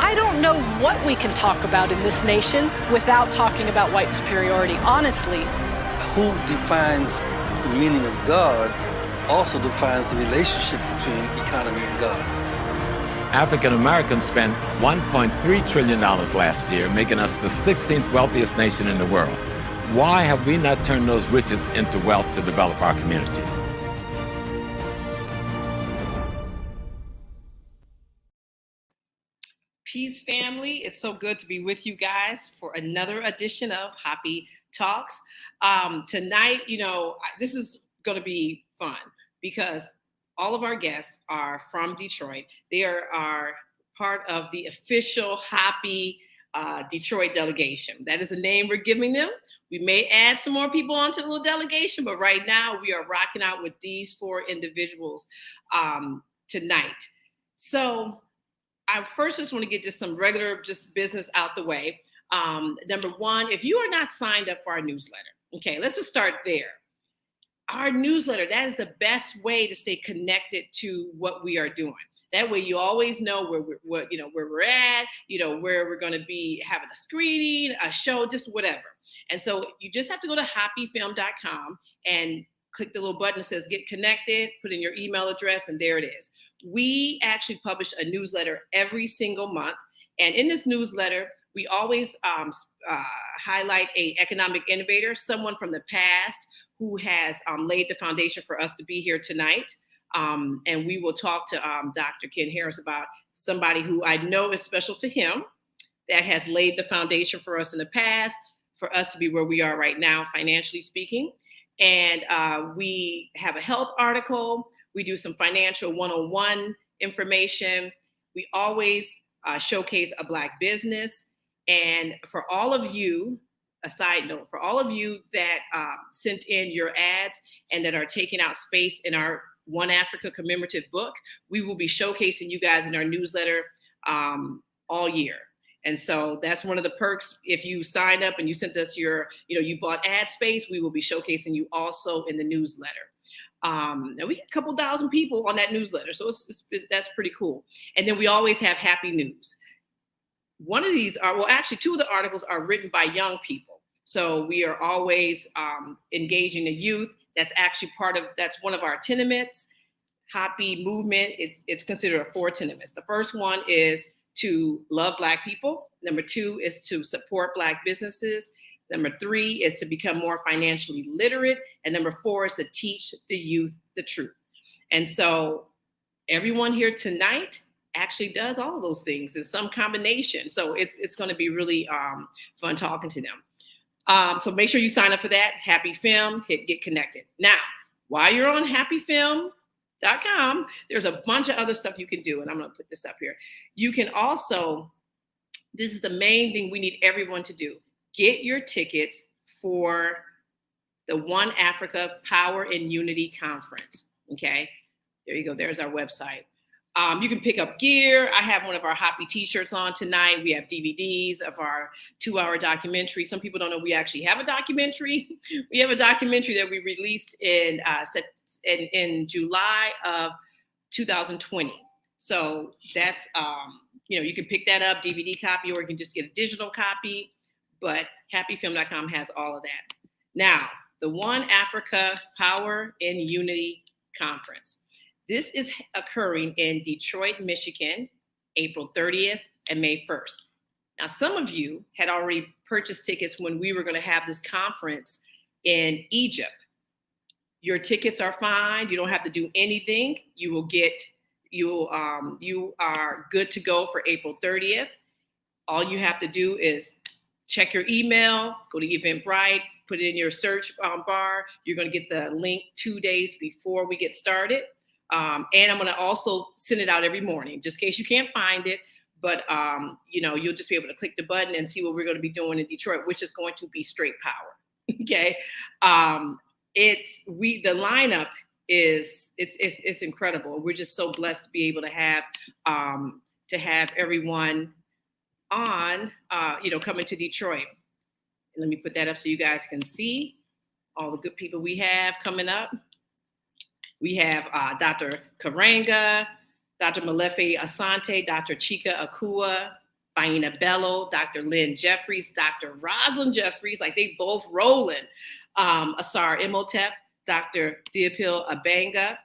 I don't know what we can talk about in this nation without talking about white superiority, honestly. Who defines the meaning of God also defines the relationship between economy and God. African Americans spent $1.3 trillion last year, making us the 16th wealthiest nation in the world. Why have we not turned those riches into wealth to develop our community? Peace, family. It's so good to be with you guys for another edition of HAPI Talks. Tonight, this is going to be fun because all of our guests are from Detroit. They are part of the official HAPI Detroit delegation. That is the name we're giving them. We may add some more people onto the little delegation, but right now we are rocking out with these 4 individuals tonight. So I first just want to get just some regular business out the way. Number 1, if you are not signed up for our newsletter, okay, let's just start there. Our newsletter, that is the best way to stay connected to what we are doing. That way you always know where we're at, where we're going to be having a screening, a show, just whatever. And so you just have to go to hapifilm.com and click the little button that says get connected, put in your email address, and there it is. We actually publish a newsletter every single month. And in this newsletter, we always highlight an economic innovator, someone from the past who has laid the foundation for us to be here tonight. And we will talk to Dr. Ken Harris about somebody who I know is special to him that has laid the foundation for us in the past, for us to be where we are right now, financially speaking. And we have a health article. We do some financial 101 information. We always showcase a Black business. And for all of you, a side note, for all of you that sent in your ads and that are taking out space in our One Africa commemorative book, we will be showcasing you guys in our newsletter all year. And so that's one of the perks. If you signed up and you sent us you bought ad space, we will be showcasing you also in the newsletter. And we get a couple thousand people on that newsletter. So that's pretty cool. And then we always have happy news. One of these actually 2 of the articles are written by young people. So we are always engaging the youth. That's actually that's one of our tenements. HAPI movement, it's considered a 4 tenements. The first one is to love Black people. Number 2 is to support Black businesses. Number 3 is to become more financially literate. And number 4 is to teach the youth the truth. And so everyone here tonight actually does all of those things in some combination. So it's going to be really fun talking to them. So make sure you sign up for that. Happy Film, hit get connected. Now, while you're on hapifilm.com, there's a bunch of other stuff you can do. And I'm going to put this up here. You can also, this is the main thing we need everyone to do. Get your tickets for the One Africa Power and Unity Conference. Okay, there you go. There's our website. You can pick up gear. I have one of our HAPI t-shirts on tonight. We have DVDs of our 2-hour documentary. Some people don't know we actually have a documentary. We have a documentary that we released in July of 2020. So that's, you can pick that up, DVD copy, or you can just get a digital copy. But hapifilm.com has all of that. Now, the One Africa Power and Unity Conference. This is occurring in Detroit, Michigan, April 30th and May 1st. Now, some of you had already purchased tickets when we were going to have this conference in Egypt. Your tickets are fine. You don't have to do anything. You are good to go for April 30th. All you have to do is check your email, go to Eventbrite, put it in your search bar. You're going to get the link 2 days before we get started. And I'm going to also send it out every morning, just in case you can't find it. But, you'll just be able to click the button and see what we're going to be doing in Detroit, which is going to be straight power. Okay. The lineup is incredible. We're just so blessed to be able to have everyone on, coming to Detroit. And let me put that up so you guys can see all the good people we have coming up. We have Dr. Karanga, Dr. Malefe Asante, Dr. Chika Akua, Faina Bello, Dr. Lynn Jeffries, Dr. Rosalind Jeffries, like they both rolling. Asar Imhotep, Dr. Theopil Abanga,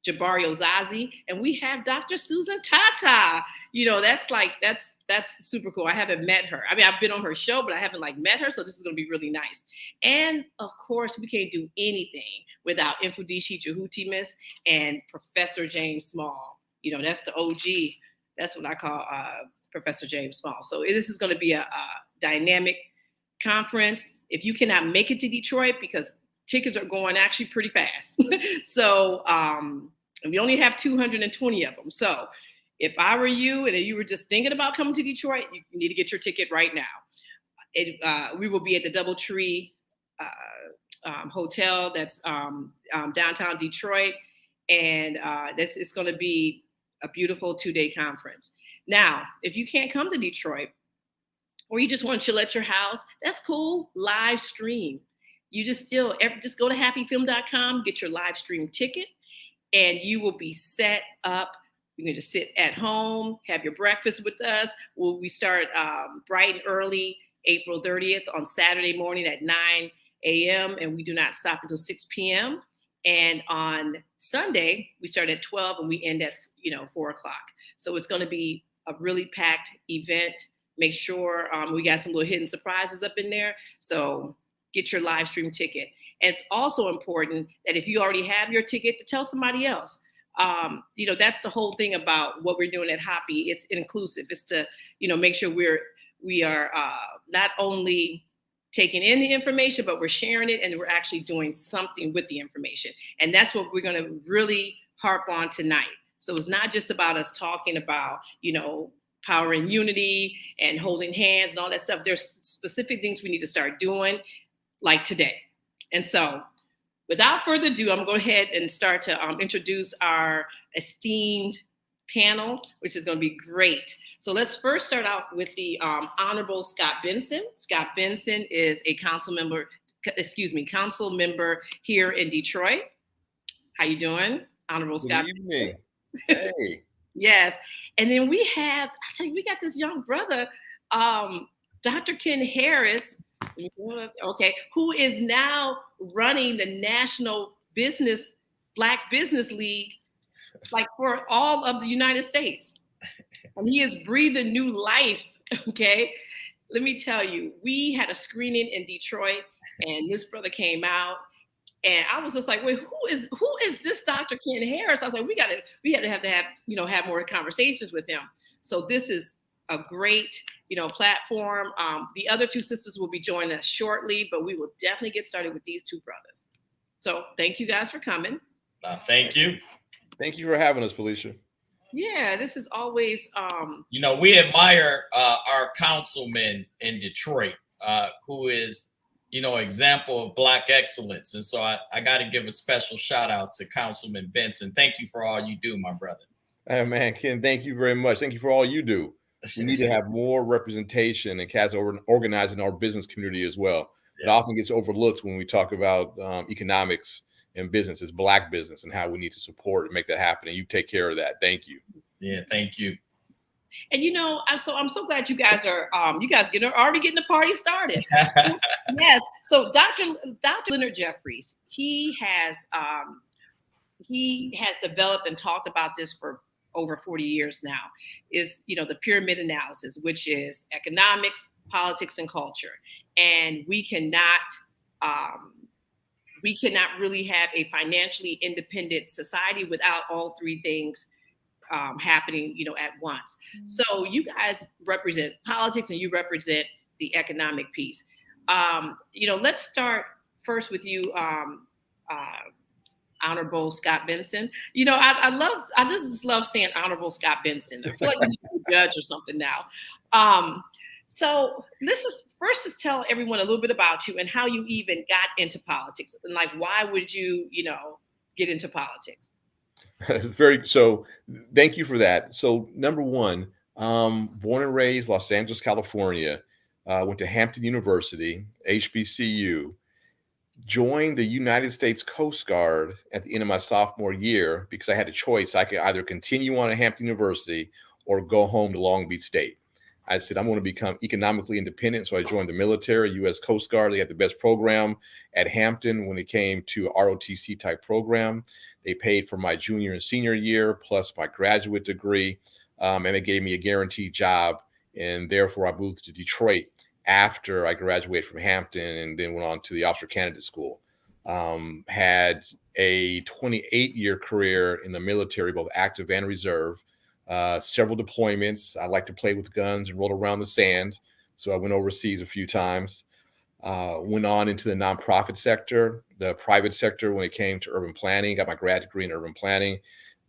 Jabari Ozazi, and we have Dr. Susan Tata. You know, that's super cool. I haven't met her. I mean, I've been on her show, but I haven't met her. So this is going to be really nice. And of course, we can't do anything without Infudishi Jahutimis and Professor James Small. You know, that's the OG. That's what I call Professor James Small. So this is going to be a dynamic conference. If you cannot make it to Detroit, because tickets are going actually pretty fast. So we only have 220 of them. So if I were you and you were just thinking about coming to Detroit, you need to get your ticket right now. We will be at the DoubleTree Hotel that's downtown Detroit. And it's going to be a beautiful 2-day conference. Now, if you can't come to Detroit, or you just want to chill at your house, that's cool. Live stream. You just go to hapifilm.com, get your live stream ticket, and you will be set up. You're going to sit at home, have your breakfast with us. We start bright and early, April 30th on Saturday morning at 9 a.m. and we do not stop until 6 p.m. And on Sunday, we start at 12 and we end at 4 o'clock. So it's going to be a really packed event. Make sure we got some little hidden surprises up in there. So get your live stream ticket. And it's also important that if you already have your ticket, to tell somebody else. That's the whole thing about what we're doing at HAPI. It's inclusive. It's to, make sure we are not only taking in the information, but we're sharing it and we're actually doing something with the information. And that's what we're going to really harp on tonight. So it's not just about us talking about, power and unity and holding hands and all that stuff. There's specific things we need to start doing like today. And so without further ado, I'm going to go ahead and start to introduce our esteemed panel, which is going to be great. So let's first start out with the Honorable Scott Benson. Scott Benson is a council member here in Detroit. How you doing, Honorable Scott? Good evening. Hey. Yes. And then we got this young brother, Dr. Ken Harris, okay, who is now running the National Black Business League, for all of the United States. And he is breathing new life, okay? Let me tell you, we had a screening in Detroit and this brother came out and I was just like, wait, who is this Dr. Ken Harris? I was like, we have to have more conversations with him. So this is a great, platform. The other two sisters will be joining us shortly, but we will definitely get started with these two brothers. So thank you guys for coming. Thank you. Thank you for having us, Felicia. Yeah, this is always. We admire our councilman in Detroit, who is, example of Black excellence. And so I got to give a special shout out to Councilman Benson. Thank you for all you do, my brother. Hey, man, Ken, thank you very much. Thank you for all you do. We need to have more representation and cats organizing our business community as well. Yeah. It often gets overlooked when we talk about economics and business. It's Black business and how we need to support and make that happen. And you take care of that. Thank you. Yeah, thank you. And I'm so glad you guys are already getting the party started. Yes. So Dr. Leonard Jeffries, he has developed and talked about this for over 40 years now, is the pyramid analysis, which is economics, politics, and culture. And we cannot really have a financially independent society without all three things happening, at once. So you guys represent politics and you represent the economic piece. Let's start first with you, Honorable Scott Benson. I just love saying Honorable Scott Benson. I feel like you need to be a judge or something now. So let's just tell everyone a little bit about you and how you even got into politics and why would you, get into politics? So thank you for that. So number one, born and raised Los Angeles, California, went to Hampton University, HBCU, joined the United States Coast Guard at the end of my sophomore year because I had a choice. I could either continue on at Hampton University or go home to Long Beach State. I said, I'm going to become economically independent. So I joined the military, U.S. Coast Guard. They had the best program at Hampton when it came to ROTC type program. They paid for my junior and senior year, plus my graduate degree. And it gave me a guaranteed job. And therefore, I moved to Detroit after I graduated from Hampton and then went on to the Officer Candidate School. Had a 28-year career in the military, both active and reserve. Several deployments. I like to play with guns and roll around the sand. So I went overseas a few times. Went on into the nonprofit sector, the private sector when it came to urban planning. Got my grad degree in urban planning.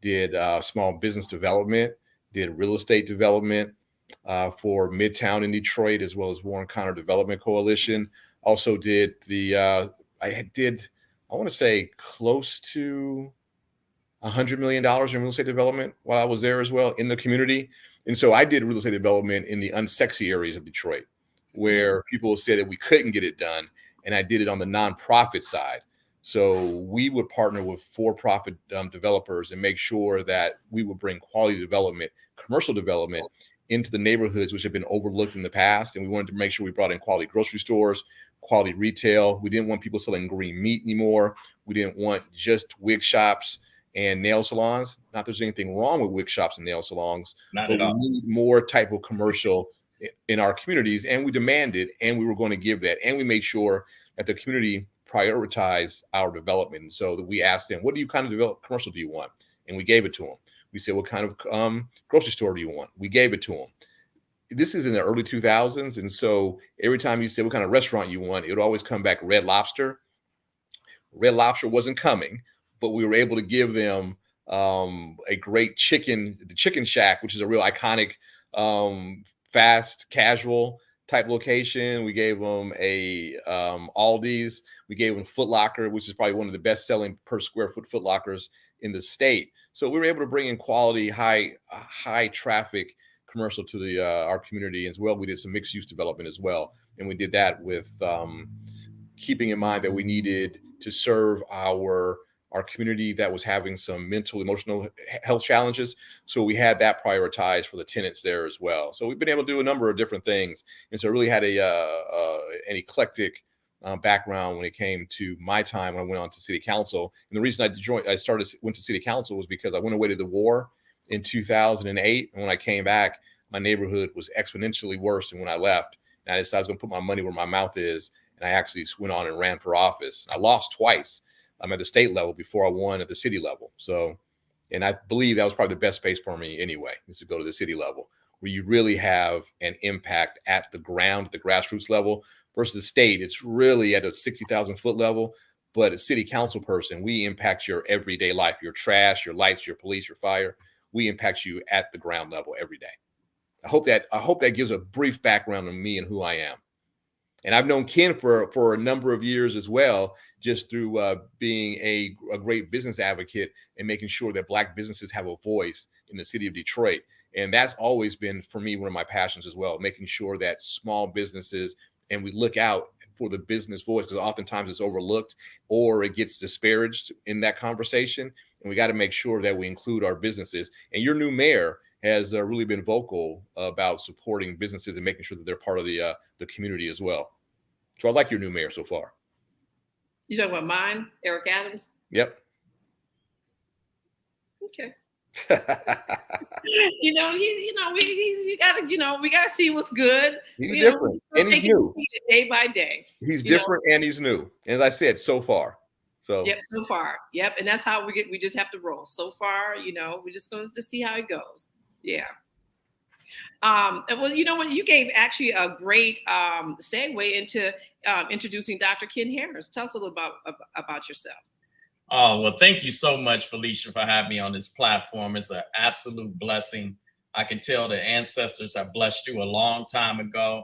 Did small business development. Did real estate development for Midtown in Detroit, as well as Warren Connor Development Coalition. Also did I want to say close to $100 million in real estate development while I was there as well in the community. And so I did real estate development in the unsexy areas of Detroit where people said that we couldn't get it done. And I did it on the nonprofit side. So we would partner with for-profit developers and make sure that we would bring quality development, commercial development into the neighborhoods which have been overlooked in the past. And we wanted to make sure we brought in quality grocery stores, quality retail. We didn't want people selling green meat anymore. We didn't want just wig shops and nail salons. Not that there's anything wrong with wig shops and nail salons, but we need more type of commercial in our communities. And we demanded, and we were going to give that. And we made sure that the community prioritized our development. And so that we asked them, what do you kind of commercial do you want? And we gave it to them. We said, what kind of grocery store do you want? We gave it to them. This is in the early 2000s. And so every time you said what kind of restaurant you want, it would always come back Red Lobster. Red Lobster wasn't coming, but we were able to give them a great chicken, the Chicken Shack, which is a real iconic, fast, casual type location. We gave them a Aldi's. We gave them Foot Locker, which is probably one of the best selling per square foot Foot Lockers in the state. So we were able to bring in quality, high traffic commercial to the our community as well. We did some mixed use development as well. And we did that with keeping in mind that we needed to serve our community that was having some mental, emotional health challenges. So we had that prioritized for the tenants there as well. So we've been able to do a number of different things. And so it really had an eclectic background when it came to my time when I went on to city council. And the reason went to city council was because I went away to the war in 2008. And when I came back, my neighborhood was exponentially worse than when I left. And I decided I was going to put my money where my mouth is. And I actually went on and ran for office. I lost twice. I'm at the state level before I won at the city level. So, and I believe that was probably the best space for me anyway, is to go to the city level where you really have an impact at the ground, at the grassroots level versus the state. It's really at a 60,000 foot level, but a city council person, we impact your everyday life, your trash, your lights, your police, your fire. We impact you at the ground level every day. I hope that gives a brief background on me and who I am. And I've known Ken for a number of years as well, just through being a great business advocate and making sure that Black businesses have a voice in the city of Detroit. And that's always been, for me, one of my passions as well, making sure that small businesses, and we look out for the business voice, because oftentimes it's overlooked or it gets disparaged in that conversation. And we got to make sure that we include our businesses. And your new mayor has really been vocal about supporting businesses and making sure that they're part of the community as well. So I like your new mayor so far. You talking about mine, Eric Adams? Yep. Okay. we gotta see what's good. He's different, and he's new. Day by day. He's different and he's new. As I said, so far. So yep, so far. Yep. And that's how we just have to roll. So far, we're just going to see how it goes. Yeah. Well, you know what? You gave actually a great segue into introducing Dr. Ken Harris. Tell us a little about yourself. Oh, well, thank you so much, Felicia, for having me on this platform. It's an absolute blessing. I can tell the ancestors have blessed you a long time ago.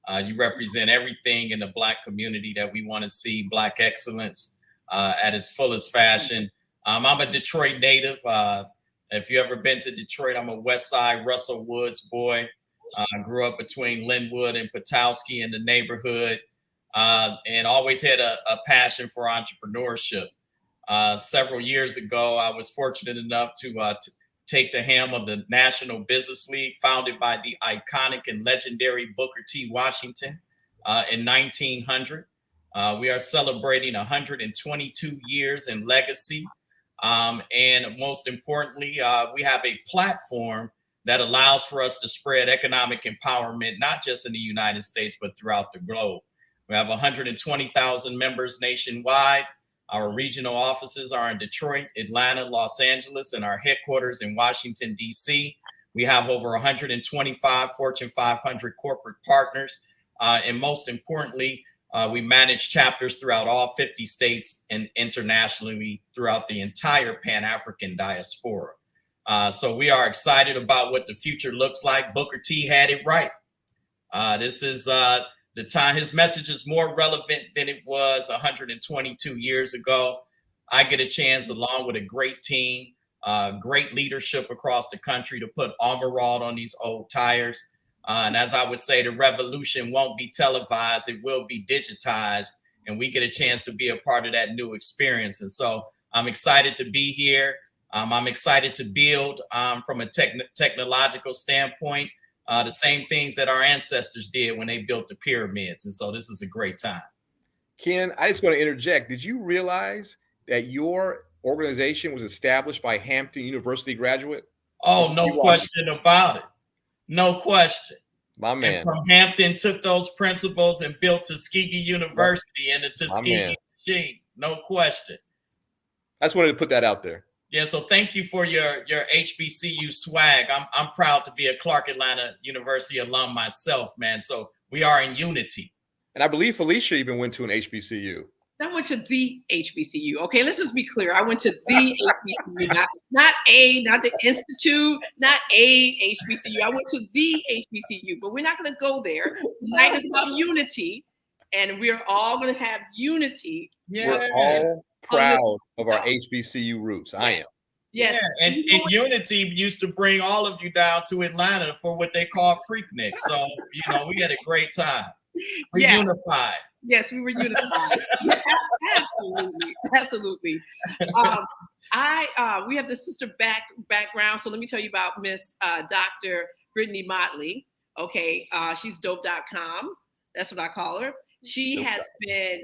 You represent everything in the Black community that we want to see, Black excellence at its fullest fashion. I'm a Detroit native. If you ever been to Detroit, I'm a West Side Russell Woods boy. I grew up between Linwood and Potowski in the neighborhood, and always had a passion for entrepreneurship. Several years ago, I was fortunate enough to take the helm of the National Business League, founded by the iconic and legendary Booker T. Washington in 1900. We are celebrating 122 years in legacy. And most importantly, we have a platform that allows for us to spread economic empowerment, not just in the United States, but throughout the globe. We have 120,000 members nationwide. Our regional offices are in Detroit, Atlanta, Los Angeles, and our headquarters in Washington, D.C. We have over 125 Fortune 500 corporate partners. And most importantly, we manage chapters throughout all 50 states and internationally throughout the entire Pan-African diaspora. So we are excited about what the future looks like. Booker T had it right. This is the time. His message is more relevant than it was 122 years ago. I get a chance, along with a great team, great leadership across the country, to put armor on these old tires. And as I would say, the revolution won't be televised, it will be digitized. And we get a chance to be a part of that new experience. And so I'm excited to be here. I'm excited to build from a technological standpoint, the same things that our ancestors did when they built the pyramids. And so this is a great time. Ken, I just want to interject. Did you realize that your organization was established by Hampton University graduate? Oh, no question about it. No question. My man. And from Hampton took those principles and built Tuskegee University and the Tuskegee machine. No question. I just wanted to put that out there. Yeah, so thank you for your HBCU swag. I'm proud to be a Clark Atlanta University alum myself, man. So we are in unity. And I believe Felicia even went to an HBCU. I went to the HBCU. Okay, let's just be clear. I went to the HBCU, not the Institute, not a HBCU. I went to the HBCU, but we're not going to go there. Tonight is about unity, and we're all going to have unity. Yeah. We're all proud of our HBCU roots. I am. Yes. Yeah. And unity used to bring all of you down to Atlanta for what they call Freaknik. So, we had a great time. We're unified. Yes, we were unified. Absolutely. We have the sister background. So let me tell you about Miss Dr. Brittany Motley. Okay, she's dope.com. That's what I call her. She has been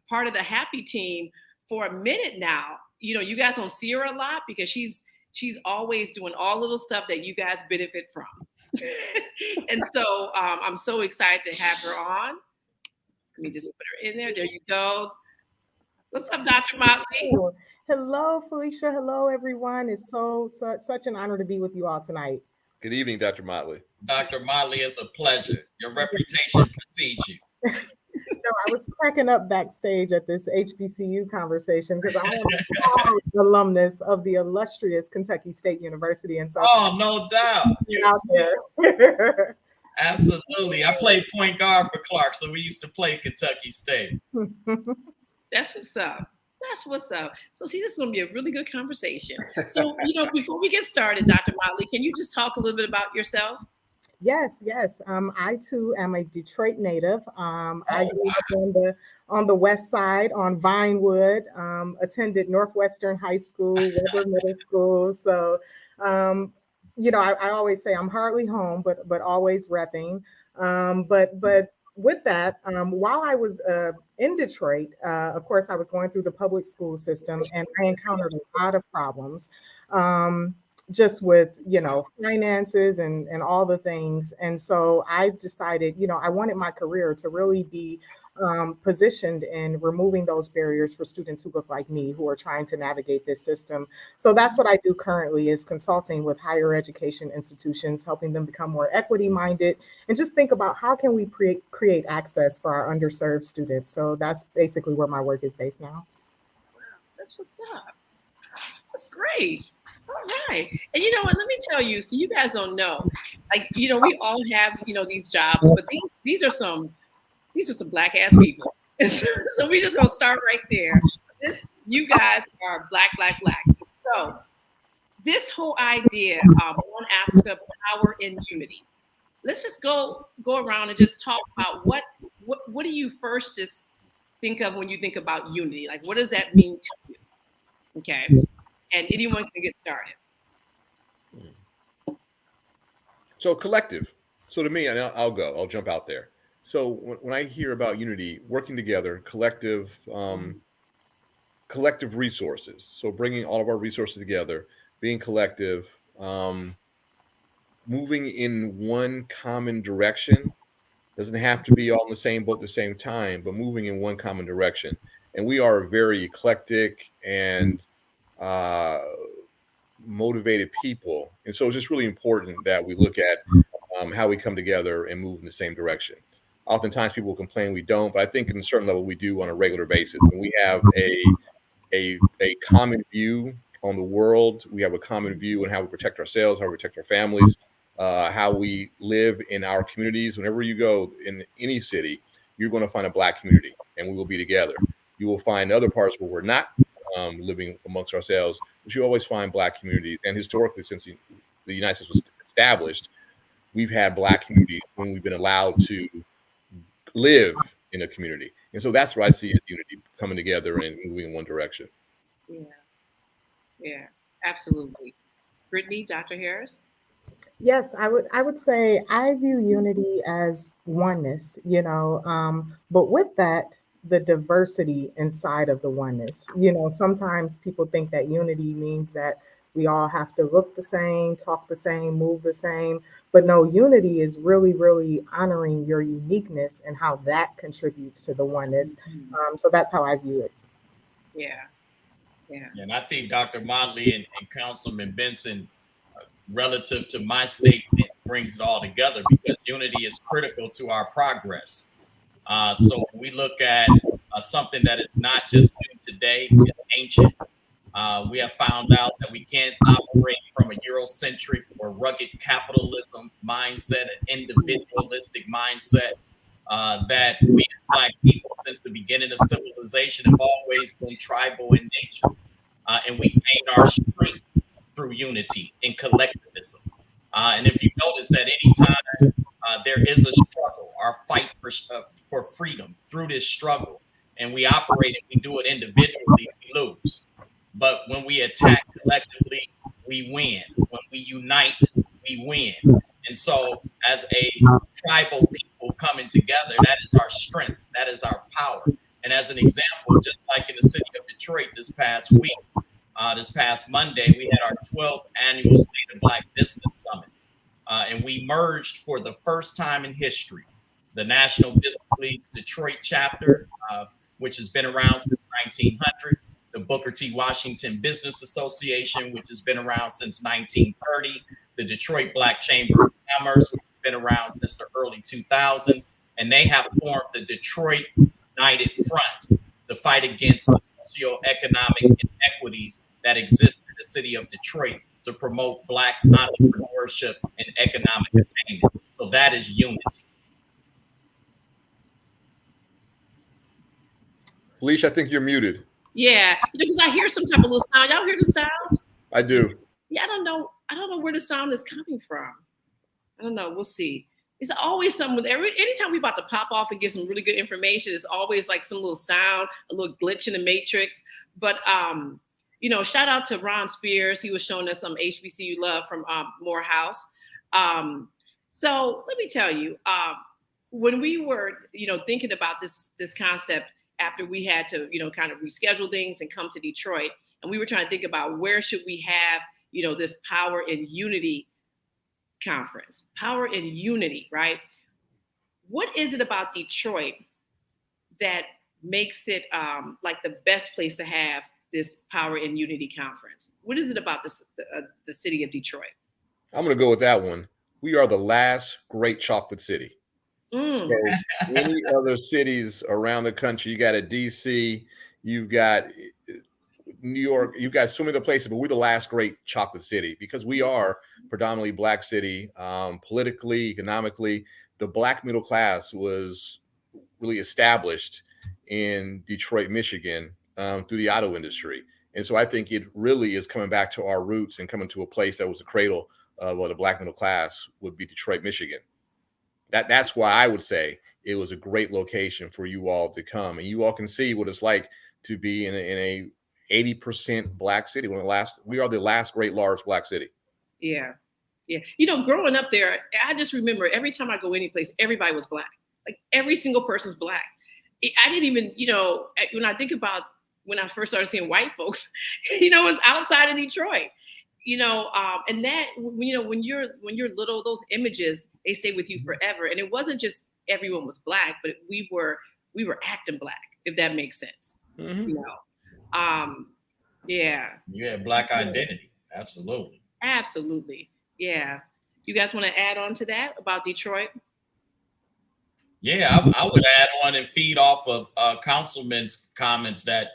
part of the HAPI team for a minute now. You guys don't see her a lot because she's always doing all little stuff that you guys benefit from. And so I'm so excited to have her on. Let me just put her in there. There you go. What's up, Dr. Motley? Hello, Felicia. Hello, everyone. It's such an honor to be with you all tonight. Good evening, Dr. Motley. Dr. Motley, it's a pleasure. Your reputation precedes you. I was cracking up backstage at this HBCU conversation because I am a alumnus of the illustrious Kentucky State University. And so, no doubt. Out there. Absolutely. I played point guard for Clark, so we used to play Kentucky State. That's what's up. So see, this is going to be a really good conversation. So, before we get started, Dr. Motley, can you just talk a little bit about yourself? Yes. I too am a Detroit native. I grew up on the west side on Vinewood, attended Northwestern High School, Weber Middle School. So, I always say I'm hardly home, but always repping. But with that, while I was in Detroit, of course, I was going through the public school system, and I encountered a lot of problems. Just with, finances and all the things. And so I decided, I wanted my career to really be positioned in removing those barriers for students who look like me, who are trying to navigate this system. So that's what I do currently, is consulting with higher education institutions, helping them become more equity minded, and just think about how can we create access for our underserved students. So that's basically where my work is based now. Wow, that's what's up. That's great. All right. And let me tell you, so you guys don't know, we all have, these jobs, but these are some black ass people. So we just gonna start right there. You guys are black. So this whole idea of One Africa, Power in Unity. Let's just go around and just talk about what do you first just think of when you think about unity? Like, what does that mean to you? Okay. And anyone can get started. So collective. So to me, and I'll jump out there. So when I hear about unity, working together, collective resources. So bringing all of our resources together, being collective, moving in one common direction. Doesn't have to be all in the same boat at the same time, but moving in one common direction. And we are very eclectic and motivated people. And so it's just really important that we look at how we come together and move in the same direction. Oftentimes people complain we don't, but I think in a certain level we do on a regular basis. And we have a common view on the world. We have a common view on how we protect ourselves, how we protect our families, how we live in our communities. Whenever you go in any city, you're going to find a Black community, and we will be together. You will find other parts where we're not living amongst ourselves, but you always find Black communities. And historically, since the United States was established, we've had Black communities when we've been allowed to live in a community. And so that's what I see as unity, coming together and moving in one direction. Yeah, absolutely. Brittany, Dr. Harris? Yes, I would say I view unity as oneness, but with that, the diversity inside of the oneness. Sometimes people think that unity means that we all have to look the same, talk the same, move the same. But no, unity is really, really honoring your uniqueness and how that contributes to the oneness. So that's how I view it. Yeah. And I think Dr. Motley and Councilman Benson, relative to my statement, brings it all together, because unity is critical to our progress. So when we look at something that is not just new today, it's ancient. We have found out that we can't operate from a Eurocentric or rugged capitalism mindset, an individualistic mindset, that we as Black people, since the beginning of civilization, have always been tribal in nature. And we gain our strength through unity and collectivism. And if you notice that anytime there is a struggle, our fight for freedom through this struggle, and we operate and we do it individually, we lose. But when we attack collectively, we win. When we unite, we win. And so as a tribal people coming together, that is our strength. That is our power. And as an example, just like in the city of Detroit this past week, this past Monday, we had our 12th annual State of Black Business Summit. And we merged for the first time in history the National Business League's Detroit chapter, which has been around since 1900, the Booker T. Washington Business Association, which has been around since 1930, the Detroit Black Chamber of Commerce, which has been around since the early 2000s, and they have formed the Detroit United Front to fight against the socioeconomic inequities that exist in the city of Detroit, to promote Black entrepreneurship and economic attainment. So that is unity. Felicia, I think you're muted. Yeah, because I hear some type of little sound. Y'all hear the sound? I do. Yeah, I don't know where the sound is coming from. I don't know. We'll see. It's always something with anytime we about to pop off and get some really good information, it's always like some little sound, a little glitch in the matrix. But shout out to Ron Spears. He was showing us some HBCU love from Morehouse. So let me tell you, when we were, thinking about this concept after we had to, kind of reschedule things and come to Detroit, and we were trying to think about where should we have, this Power in Unity conference, Power in Unity, right? What is it about Detroit that makes it like the best place to have this Power in Unity conference? What is it about the city of Detroit? I'm going to go with that one. We are the last great chocolate city. So many other cities around the country, you got a DC, you've got New York, you've got so many other places, but we're the last great chocolate city because we are predominantly Black city. Politically, economically, the Black middle class was really established in Detroit, Michigan, through the auto industry. And so I think it really is coming back to our roots and coming to a place that was the cradle of the Black middle class would be Detroit, Michigan. That's why I would say it was a great location for you all to come, and you all can see what it's like to be in a 80% Black city. We are the last great large Black city. Yeah. Yeah. Growing up there, I just remember every time I go any place, everybody was Black. Like every single person's Black. I didn't even, when I think about when I first started seeing white folks, it was outside of Detroit. And that, when you're little, those images, they stay with you forever. And it wasn't just everyone was Black, but we were acting Black, if that makes sense. Mm-hmm. Yeah. You had Black identity. Absolutely. Absolutely. Yeah. You guys want to add on to that about Detroit? Yeah, I would add on and feed off of Councilman's comments that,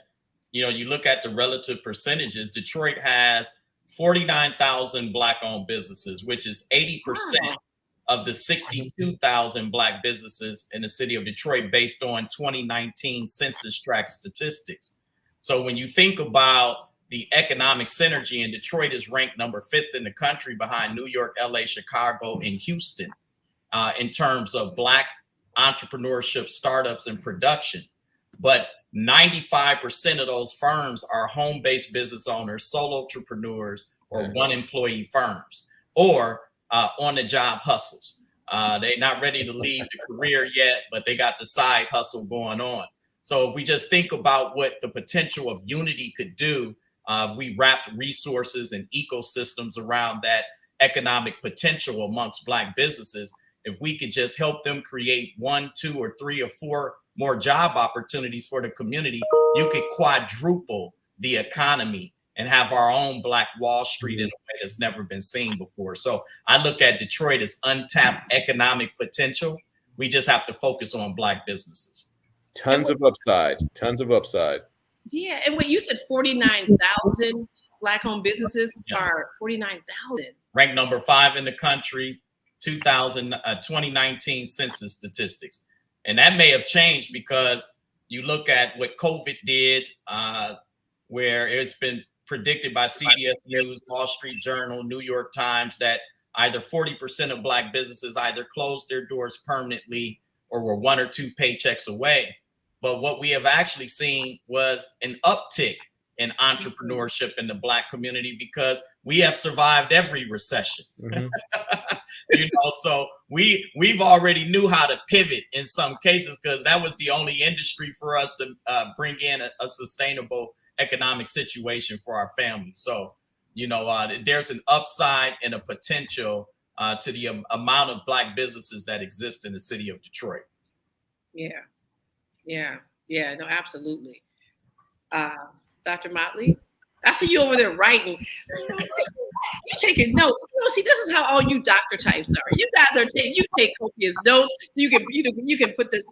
you look at the relative percentages. Detroit has 49,000 Black-owned businesses, which is 80% of the 62,000 Black businesses in the city of Detroit based on 2019 census tract statistics. So when you think about the economic synergy, and Detroit is ranked number 5th in the country behind New York, LA, Chicago, and Houston in terms of Black entrepreneurship, startups, and production. But 95% of those firms are home-based business owners, solo entrepreneurs, or one-employee firms, or on-the-job hustles. They're not ready to leave the career yet, but they got the side hustle going on. So if we just think about what the potential of unity could do, if we wrapped resources and ecosystems around that economic potential amongst Black businesses, if we could just help them create 1, 2, or 3, or 4 more job opportunities for the community, you could quadruple the economy and have our own Black Wall Street in a way that's never been seen before. So I look at Detroit as untapped economic potential. We just have to focus on Black businesses. Tons of upside. Yeah, and what you said, 49,000 Black-owned businesses are 49,000. Ranked number 5 in the country, 2019 census statistics. And that may have changed because you look at what COVID did, where it's been predicted by CBS News, Wall Street Journal, New York Times, that either 40% of Black businesses either closed their doors permanently or were 1 or 2 paychecks away. But what we have actually seen was an uptick in entrepreneurship in the Black community because we have survived every recession. Mm-hmm. So we've already knew how to pivot in some cases because that was the only industry for us to bring in a sustainable economic situation for our family. So, there's an upside and a potential to the amount of Black businesses that exist in the city of Detroit. Yeah, no, absolutely. Dr. Motley, I see you over there writing. You taking notes. See, this is how all you doctor types are. You guys are you take copious notes so you can put this,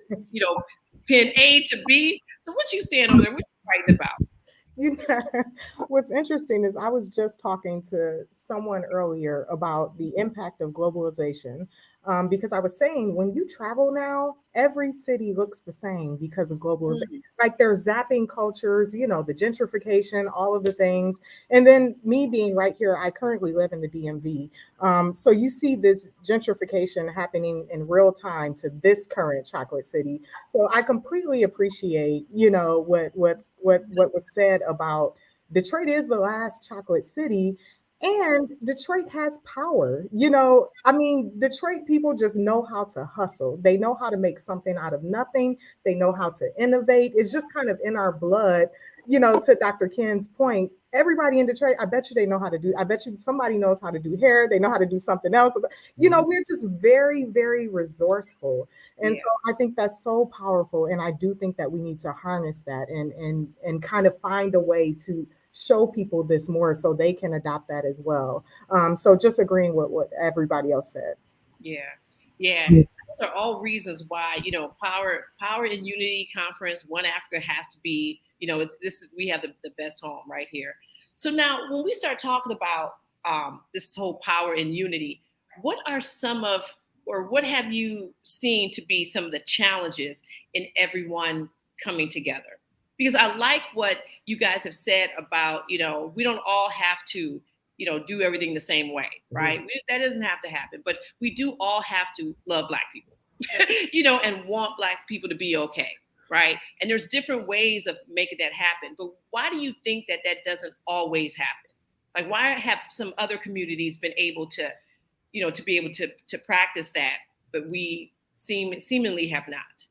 pen A to B. So what you saying over there? What you writing about? What's interesting is I was just talking to someone earlier about the impact of globalization. Because I was saying, when you travel now, every city looks the same because of globalization. Mm-hmm. Like they're zapping cultures, the gentrification, all of the things. And then me being right here, I currently live in the DMV. So you see this gentrification happening in real time to this current chocolate city. So I completely appreciate, what was said about Detroit is the last chocolate city. And Detroit has power. Detroit people just know how to hustle. They know how to make something out of nothing. They know how to innovate. It's just kind of in our blood, to Dr. Ken's point. Everybody in Detroit, I bet you they know how to do. I bet you somebody knows how to do hair. They know how to do something else. We're just very, very resourceful. And so I think that's so powerful. And I do think that we need to harness that and kind of find a way to show people this more so they can adopt that as well. So just agreeing with what everybody else said. Yeah. Those are all reasons why, Power and Unity Conference, One Africa has to be, we have the best home right here. So now when we start talking about this whole power and unity, what are what have you seen to be some of the challenges in everyone coming together? Because I like what you guys have said about, we don't all have to, do everything the same way, right? Mm-hmm. That doesn't have to happen, but we do all have to love Black people, and want Black people to be okay, right? And there's different ways of making that happen. But why do you think that doesn't always happen? Like, why have some other communities been able to to be able to practice that, but we seemingly have not.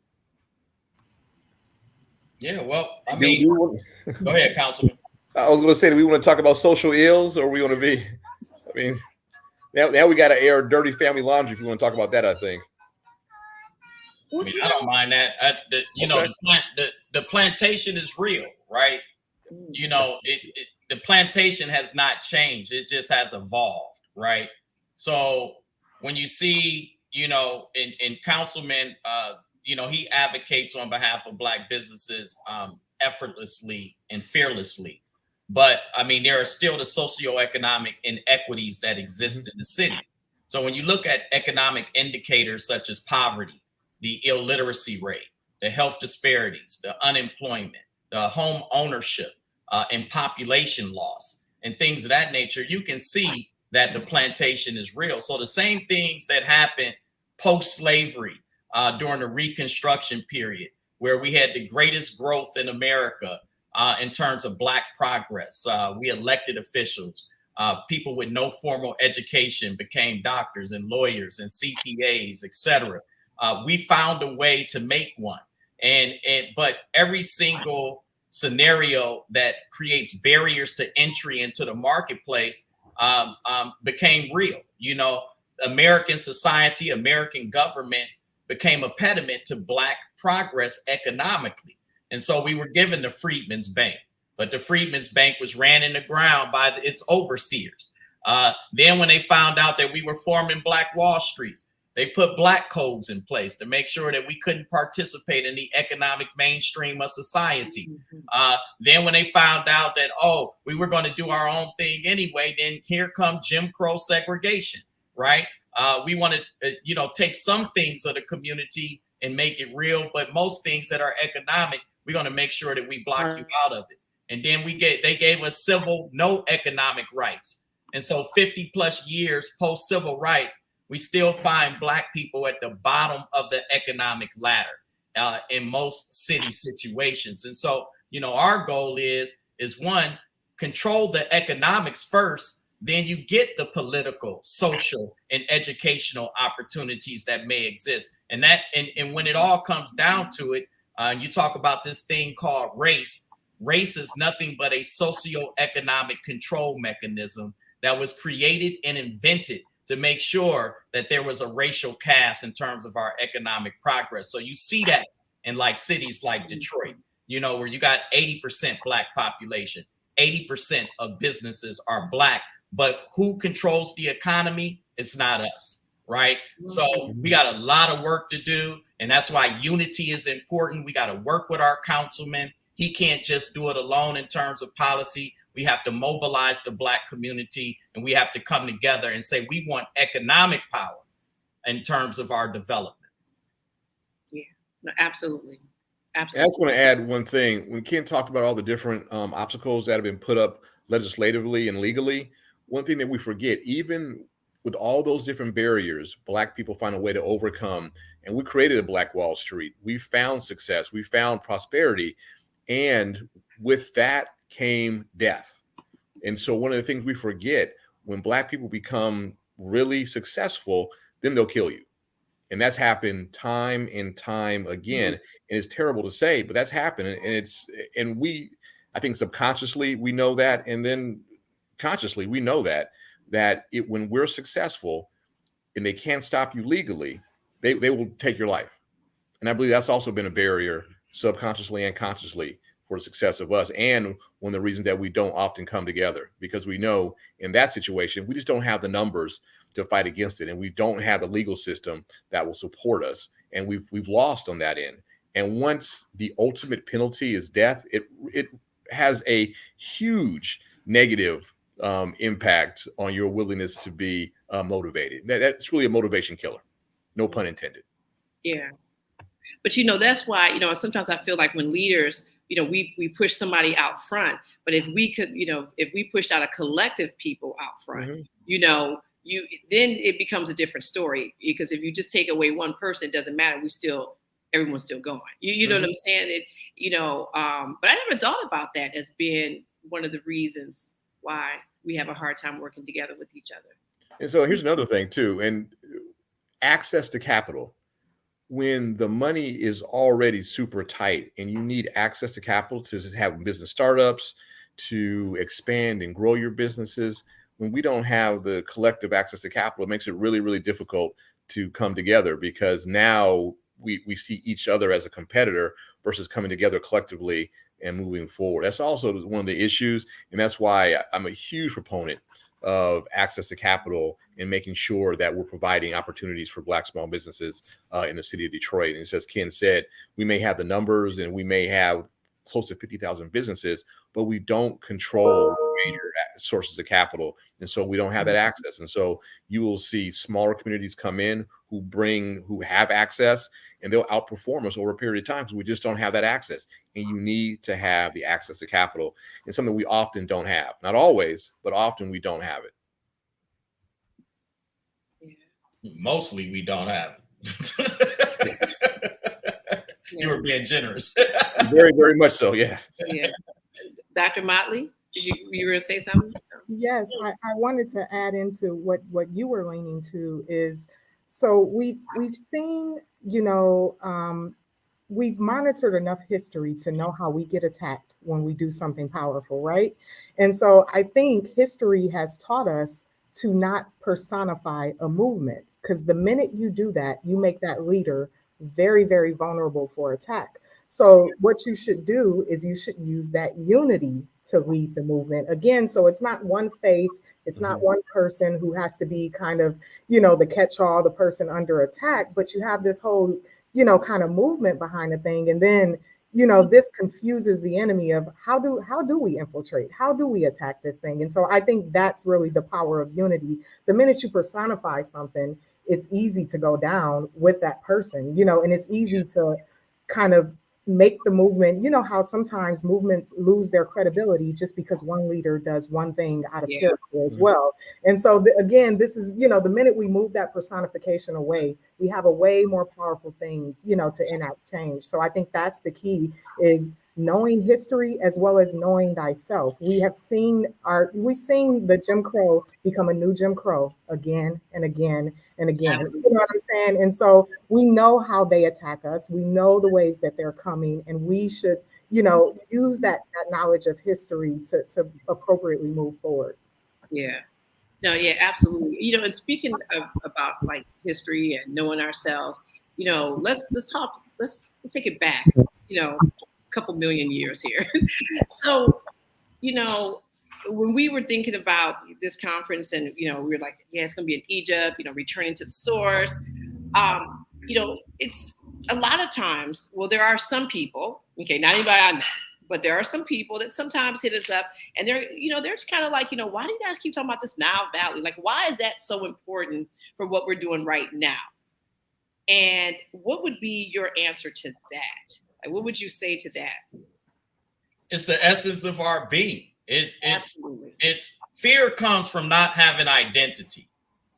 Yeah, well, I mean, go ahead, Councilman. I was going to say, do we want to talk about social ills, or we want to be? I mean, now we got to air dirty family laundry if we want to talk about that. I think. I mean, I don't mind that. The plantation is real, right? The plantation has not changed. It just has evolved, right? So when you see, in Councilman, he advocates on behalf of Black businesses effortlessly and fearlessly. But I mean, there are still the socioeconomic inequities that exist in the city. So when you look at economic indicators such as poverty, the illiteracy rate, the health disparities, the unemployment, the home ownership, and population loss, and things of that nature, you can see that the plantation is real. So the same things that happened post-slavery during the Reconstruction period, where we had the greatest growth in America in terms of Black progress. We elected officials. People with no formal education became doctors and lawyers and CPAs, etc. We found a way to make one. But every single scenario that creates barriers to entry into the marketplace became real. American society, American government became a pediment to Black progress economically. And so we were given the Freedmen's Bank, but the Freedmen's Bank was ran in the ground by its overseers. Then when they found out that we were forming Black Wall Streets, they put Black codes in place to make sure that we couldn't participate in the economic mainstream of society. Then when they found out that, we were going to do our own thing anyway, then here comes Jim Crow segregation, right? We want to, take some things of the community and make it real, but most things that are economic, we're going to make sure that we block you out of it. And then they gave us civil, no economic rights. And so 50 plus years post civil rights, we still find Black people at the bottom of the economic ladder in most city situations. And so, our goal is one, control the economics first, then you get the political, social, and educational opportunities that may exist. And when it all comes down to it, you talk about this thing called race. Race is nothing but a socioeconomic control mechanism that was created and invented to make sure that there was a racial caste in terms of our economic progress. So you see that in like cities like Detroit, where you got 80% Black population, 80% of businesses are Black, but who controls the economy? It's not us, right? So we got a lot of work to do. And that's why unity is important. We got to work with our councilman. He can't just do it alone in terms of policy. We have to mobilize the Black community, and we have to come together and say, we want economic power in terms of our development. Yeah, no, absolutely. Absolutely. I just want to add one thing. When Ken talked about all the different obstacles that have been put up legislatively and legally, one thing that we forget, even with all those different barriers, Black people find a way to overcome. And we created a Black Wall Street. We found success. We found prosperity. And with that came death. And so one of the things we forget, when Black people become really successful, then they'll kill you. And that's happened time and time again. And it's terrible to say, but that's happened. And I think subconsciously we know that. And then consciously we know that when we're successful and they can't stop you legally, they will take your life. And I believe that's also been a barrier subconsciously and consciously for the success of us, and one of the reasons that we don't often come together, because we know in that situation we just don't have the numbers to fight against it, and we don't have the legal system that will support us, and we've lost on that end. And once the ultimate penalty is death, it has a huge negative impact on your willingness to be motivated. That's really a motivation killer, no pun intended. Yeah, but that's why sometimes I feel like when leaders, we push somebody out front, but if we could, if we pushed out a collective people out front, then it becomes a different story, because if you just take away one person, it doesn't matter. Everyone's still going. You know what I'm saying? But I never thought about that as being one of the reasons why we have a hard time working together with each other. And so here's another thing too, and access to capital. When the money is already super tight and you need access to capital to have business startups, to expand and grow your businesses, when we don't have the collective access to capital, it makes it really, really difficult to come together, because now we see each other as a competitor versus coming together collectively and moving forward. That's also one of the issues. And that's why I'm a huge proponent of access to capital and making sure that we're providing opportunities for Black small businesses in the city of Detroit. And as Ken said, we may have the numbers and we may have close to 50,000 businesses, but we don't control major sources of capital. And so we don't have that access. And so you will see smaller communities come in who have access, and they'll outperform us over a period of time because we just don't have that access. And you need to have the access to capital. It's something we often don't have. Not always, but often we don't have it. Mostly we don't have it. You were being generous. Very, very much so. Yeah. Yeah. Dr. Motley, you were going to say something? Yes, I wanted to add into what you were leaning to is, so we've seen, we've monitored enough history to know how we get attacked when we do something powerful, right? And so I think history has taught us to not personify a movement, because the minute you do that, you make that leader very, very vulnerable for attack. So what you should do is you should use that unity to lead the movement again. So it's not one face, it's not one person who has to be kind of, the catch-all, the person under attack, but you have this whole, kind of movement behind the thing. And then, this confuses the enemy of how do we infiltrate? How do we attack this thing? And so I think that's really the power of unity. The minute you personify something, it's easy to go down with that person, and it's easy to kind of make the movement, how sometimes movements lose their credibility just because one leader does one thing out of character as well. And so again, this is, the minute we move that personification away, we have a way more powerful thing, to enact change. So I think that's the key, is knowing history as well as knowing thyself. We've seen the Jim Crow become a new Jim Crow again and again and again. Absolutely. You know what I'm saying? And so we know how they attack us. We know the ways that they're coming, and we should, use that knowledge of history to appropriately move forward. Yeah. No, yeah, absolutely. And speaking about like history and knowing ourselves, let's take it back, couple million years here. So, when we were thinking about this conference and, we were like, yeah, it's going to be in Egypt, returning to the source. It's a lot of times, well, there are some people, okay, not anybody I know, but there are some people that sometimes hit us up and they're just kind of like, why do you guys keep talking about this Nile Valley? Like, why is that so important for what we're doing right now? And what would be your answer to that? Like, what would you say to that? It's the essence of our being. It's fear comes from not having identity.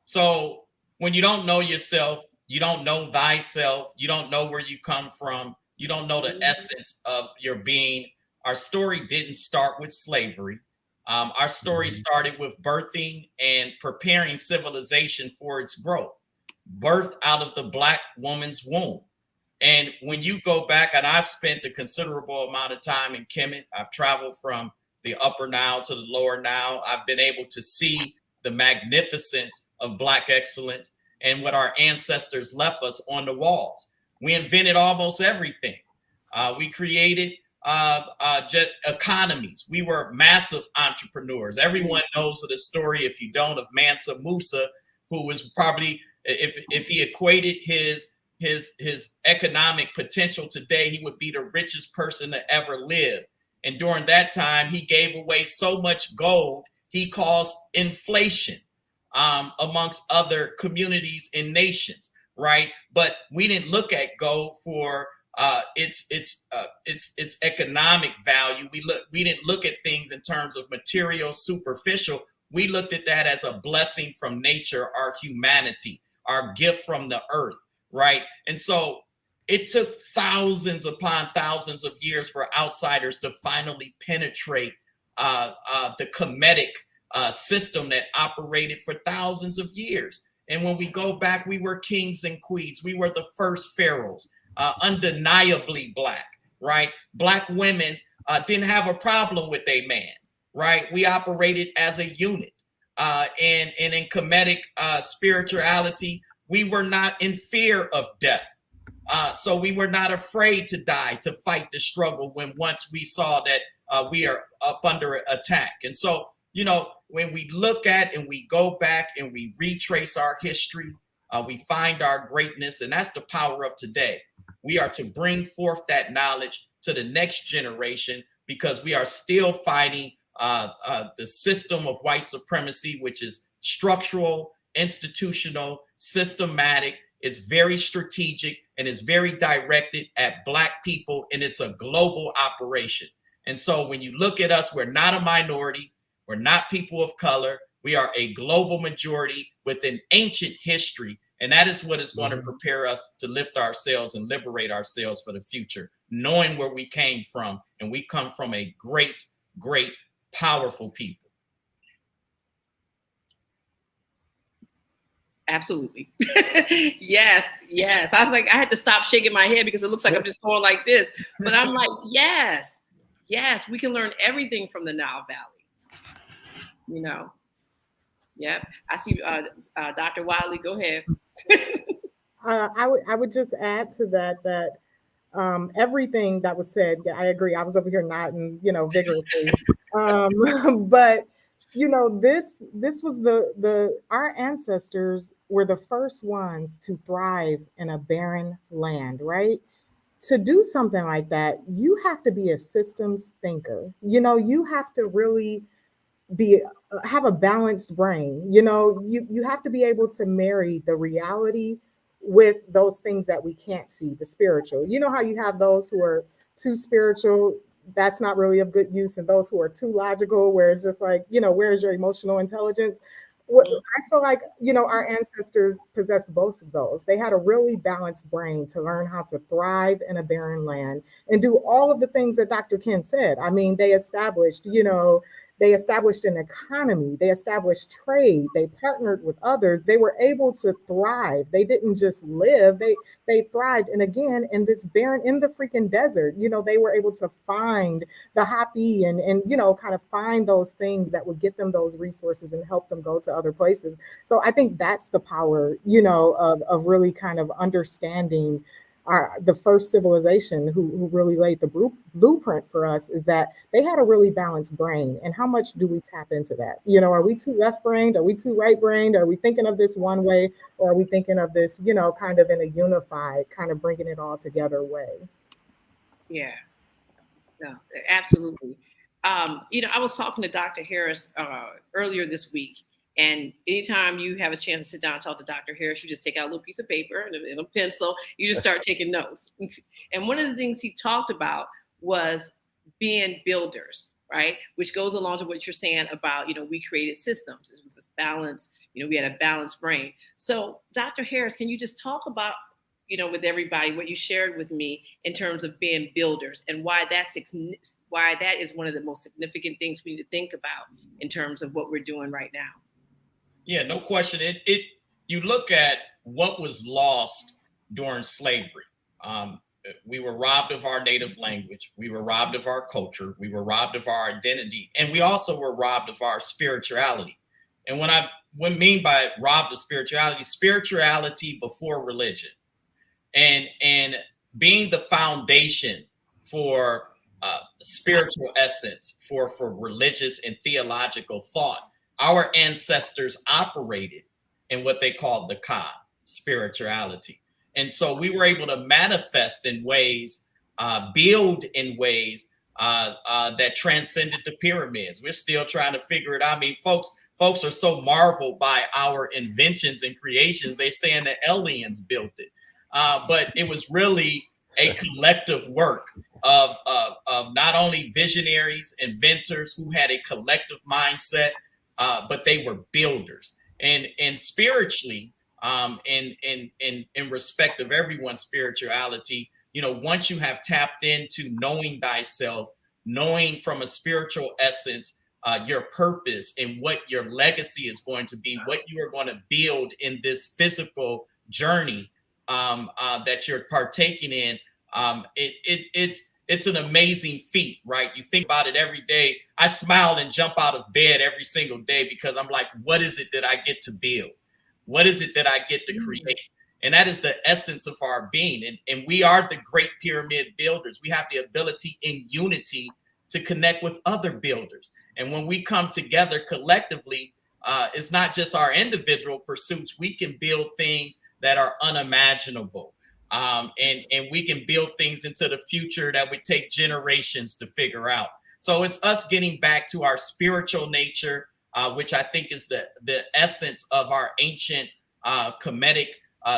So when you don't know yourself, you don't know thyself, you don't know where you come from, you don't know the essence of your being. Our story didn't start with slavery. Our story started with birthing and preparing civilization for its growth. Birth out of the Black woman's womb. And when you go back, and I've spent a considerable amount of time in Kemet, I've traveled from the upper Nile to the lower Nile. I've been able to see the magnificence of Black excellence and what our ancestors left us on the walls. We invented almost everything. We created just economies. We were massive entrepreneurs. Everyone knows of the story, if you don't, of Mansa Musa, who was probably, if he equated his economic potential today, he would be the richest person to ever live. And during that time, he gave away so much gold, he caused inflation amongst other communities and nations, right? But we didn't look at gold for its economic value. We didn't look at things in terms of material, superficial. We looked at that as a blessing from nature, our humanity, our gift from the earth, right? And so it took thousands upon thousands of years for outsiders to finally penetrate the Kemetic system that operated for thousands of years. And when we go back, we were kings and queens. We were the first pharaohs, undeniably Black, right? Black women didn't have a problem with a man, right? We operated as a unit. And in Kemetic spirituality, we were not in fear of death. So we were not afraid to die, to fight the struggle when once we saw that we are up under attack. And so, you know, when we look at and we go back and we retrace our history, we find our greatness, and that's the power of today. We are to bring forth that knowledge to the next generation because we are still fighting the system of white supremacy, which is structural, institutional, systematic. It's very strategic and is very directed at Black people, and it's a global operation. And so when you look at us, we're not a minority. We're not people of color. We are a global majority with an ancient history. And that is what is going to prepare us to lift ourselves and liberate ourselves for the future, knowing where we came from. And we come from a great, great, powerful people. Absolutely. Yes. I was like, I had to stop shaking my head because it looks like I'm just going like this. But I'm like, yes, we can learn everything from the Nile Valley. You know. Yep. I see Dr. Wiley, go ahead. I would just add to that everything that was said, I agree. I was over here nodding, vigorously. But this was our ancestors were the first ones to thrive in a barren land, right? To do something like that, you have to be a systems thinker. You have to really have a balanced brain. You have to be able to marry the reality with those things that we can't see, the spiritual. You know how you have those who are too spiritual, that's not really of good use, and those who are too logical, where it's just like, where's your emotional intelligence? I feel like, our ancestors possessed both of those. They had a really balanced brain to learn how to thrive in a barren land and do all of the things that Dr. Ken said. I mean, they established an economy, they established trade, they partnered with others, they were able to thrive. They didn't just live, they thrived. And again, in this barren, in the freaking desert, they were able to find the HAPI and kind of find those things that would get them those resources and help them go to other places. So I think that's the power, of really kind of understanding the first civilization who really laid the blueprint for us, is that they had a really balanced brain. And how much do we tap into that? Are we too left-brained? Are we too right-brained? Are we thinking of this one way? Or are we thinking of this, kind of in a unified, kind of bringing it all together way? Yeah, no, absolutely. I was talking to Dr. Harris earlier this week. And anytime you have a chance to sit down and talk to Dr. Harris, you just take out a little piece of paper and a pencil. You just start taking notes. And one of the things he talked about was being builders, right? Which goes along to what you're saying about, we created systems. It was this balance. We had a balanced brain. So Dr. Harris, can you just talk about, with everybody, what you shared with me in terms of being builders and why that is one of the most significant things we need to think about in terms of what we're doing right now? Yeah, no question. You look at what was lost during slavery. We were robbed of our native language. We were robbed of our culture. We were robbed of our identity. And we also were robbed of our spirituality. And what I mean by robbed of spirituality before religion. And being the foundation for spiritual essence, for religious and theological thought. Our ancestors operated in what they called the Ka, spirituality. And so we were able to manifest in ways, build in ways that transcended the pyramids. We're still trying to figure it out. I mean, folks are so marveled by our inventions and creations. They're saying that aliens built it. But it was really a collective work of not only visionaries, inventors who had a collective mindset, but they were builders. And spiritually, in respect of everyone's spirituality, once you have tapped into knowing thyself, knowing from a spiritual essence, your purpose and what your legacy is going to be, what you are going to build in this physical journey that you're partaking in. It's an amazing feat, right? You think about it every day. I smile and jump out of bed every single day because I'm like, what is it that I get to build? What is it that I get to create? And that is the essence of our being. And we are the great pyramid builders. We have the ability in unity to connect with other builders. And when we come together collectively, it's not just our individual pursuits. We can build things that are unimaginable. And we can build things into the future that would take generations to figure out. So it's us getting back to our spiritual nature, which I think is the essence of our ancient Kemetic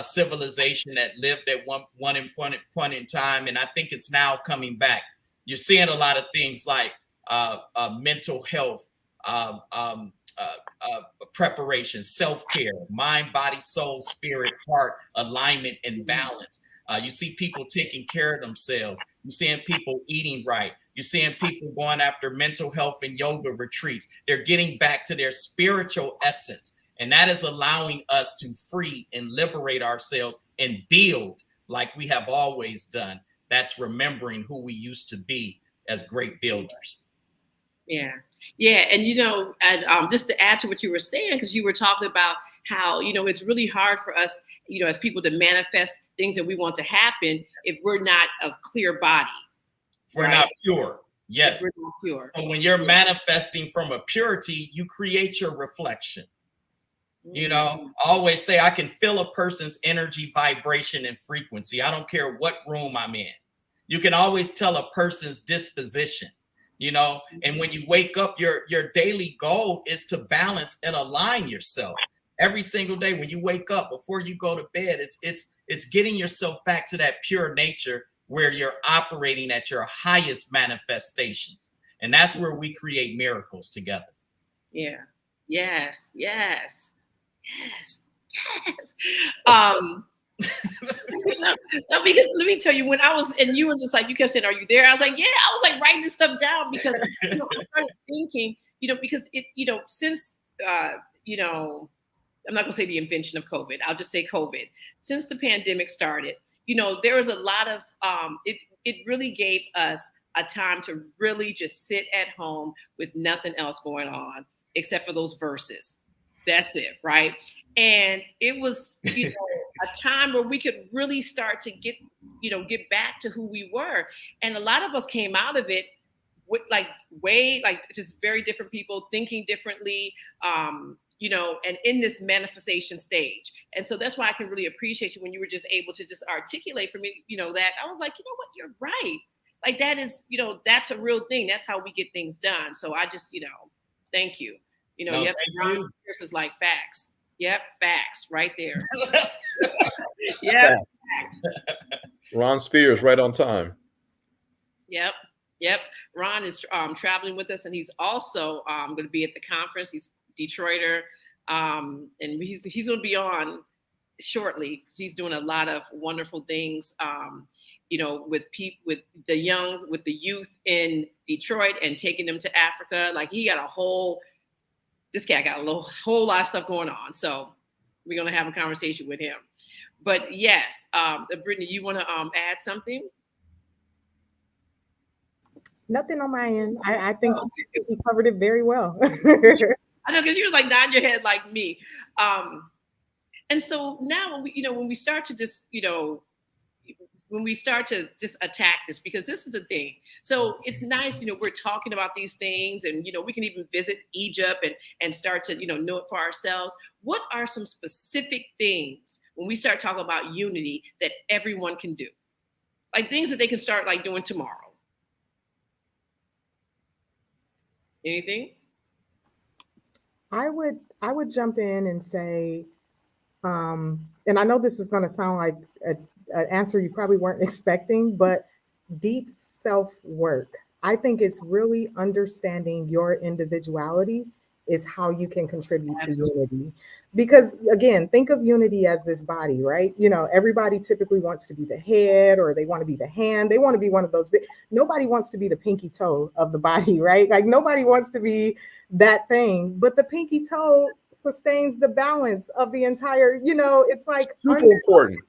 civilization that lived at one point in time. And I think it's now coming back. You're seeing a lot of things like mental health, preparation, self-care, mind, body, soul, spirit, heart, alignment, and balance. You see people taking care of themselves. You're seeing people eating right. You're seeing people going after mental health and yoga retreats. They're getting back to their spiritual essence. And that is allowing us to free and liberate ourselves and build like we have always done. That's remembering who we used to be as great builders. Yeah. Yeah. And, and just to add to what you were saying, because you were talking about how, it's really hard for us, as people to manifest things that we want to happen if we're not of clear body. We're not pure. Yes. If we're not pure. So when you're manifesting from a purity, you create your reflection. I always say I can feel a person's energy, vibration, and frequency. I don't care what room I'm in. You can always tell a person's disposition. And when you wake up, your daily goal is to balance and align yourself every single day. When you wake up, before you go to bed, it's getting yourself back to that pure nature where you're operating at your highest manifestations. And that's where we create miracles together. Yeah. Yes. Yes. Yes. No, because let me tell you, when I was, and you were just like, you kept saying, are you there? I was like, yeah, I was like writing this stuff down because, I started thinking, because it, since, I'm not gonna say the invention of COVID, I'll just say COVID. Since the pandemic started, there was a lot of, it really gave us a time to really just sit at home with nothing else going on except for those verses. That's it, right? And it was, a time where we could really start to get back to who we were. And a lot of us came out of it with just very different people thinking differently, and in this manifestation stage. And so that's why I can really appreciate you when you were just able to just articulate for me, that I was like, what, you're right. Like that is, that's a real thing. That's how we get things done. So I just, thank you. Yep, Ron Spears is like facts. Yep, facts right there. Yep, facts. Ron Spears, right on time. Yep. Ron is traveling with us, and he's also going to be at the conference. He's Detroiter, and he's going to be on shortly because he's doing a lot of wonderful things. With the youth in Detroit and taking them to Africa. Like this guy got a whole lot of stuff going on. So we're going to have a conversation with him. But yes, Brittany, you want to add something? Nothing on my end. I think you covered it very well. I know, because you were like nodding your head like me. And so now when we start to just, when we start to just attack this, because this is the thing. So it's nice, we're talking about these things and, we can even visit Egypt and start to, know it for ourselves. What are some specific things when we start talking about unity that everyone can do? Like things that they can start like doing tomorrow. Anything? I would jump in and say, and I know this is going to sound like an answer you probably weren't expecting, but deep self-work. I think it's really understanding your individuality is how you can contribute to unity. Because again, think of unity as this body, right? You know, everybody typically wants to be the head, or they want to be the hand. They want to be one of those big, nobody wants to be the pinky toe of the body, right? Like nobody wants to be that thing, but the pinky toe sustains the balance of the entire, you know, it's like super important.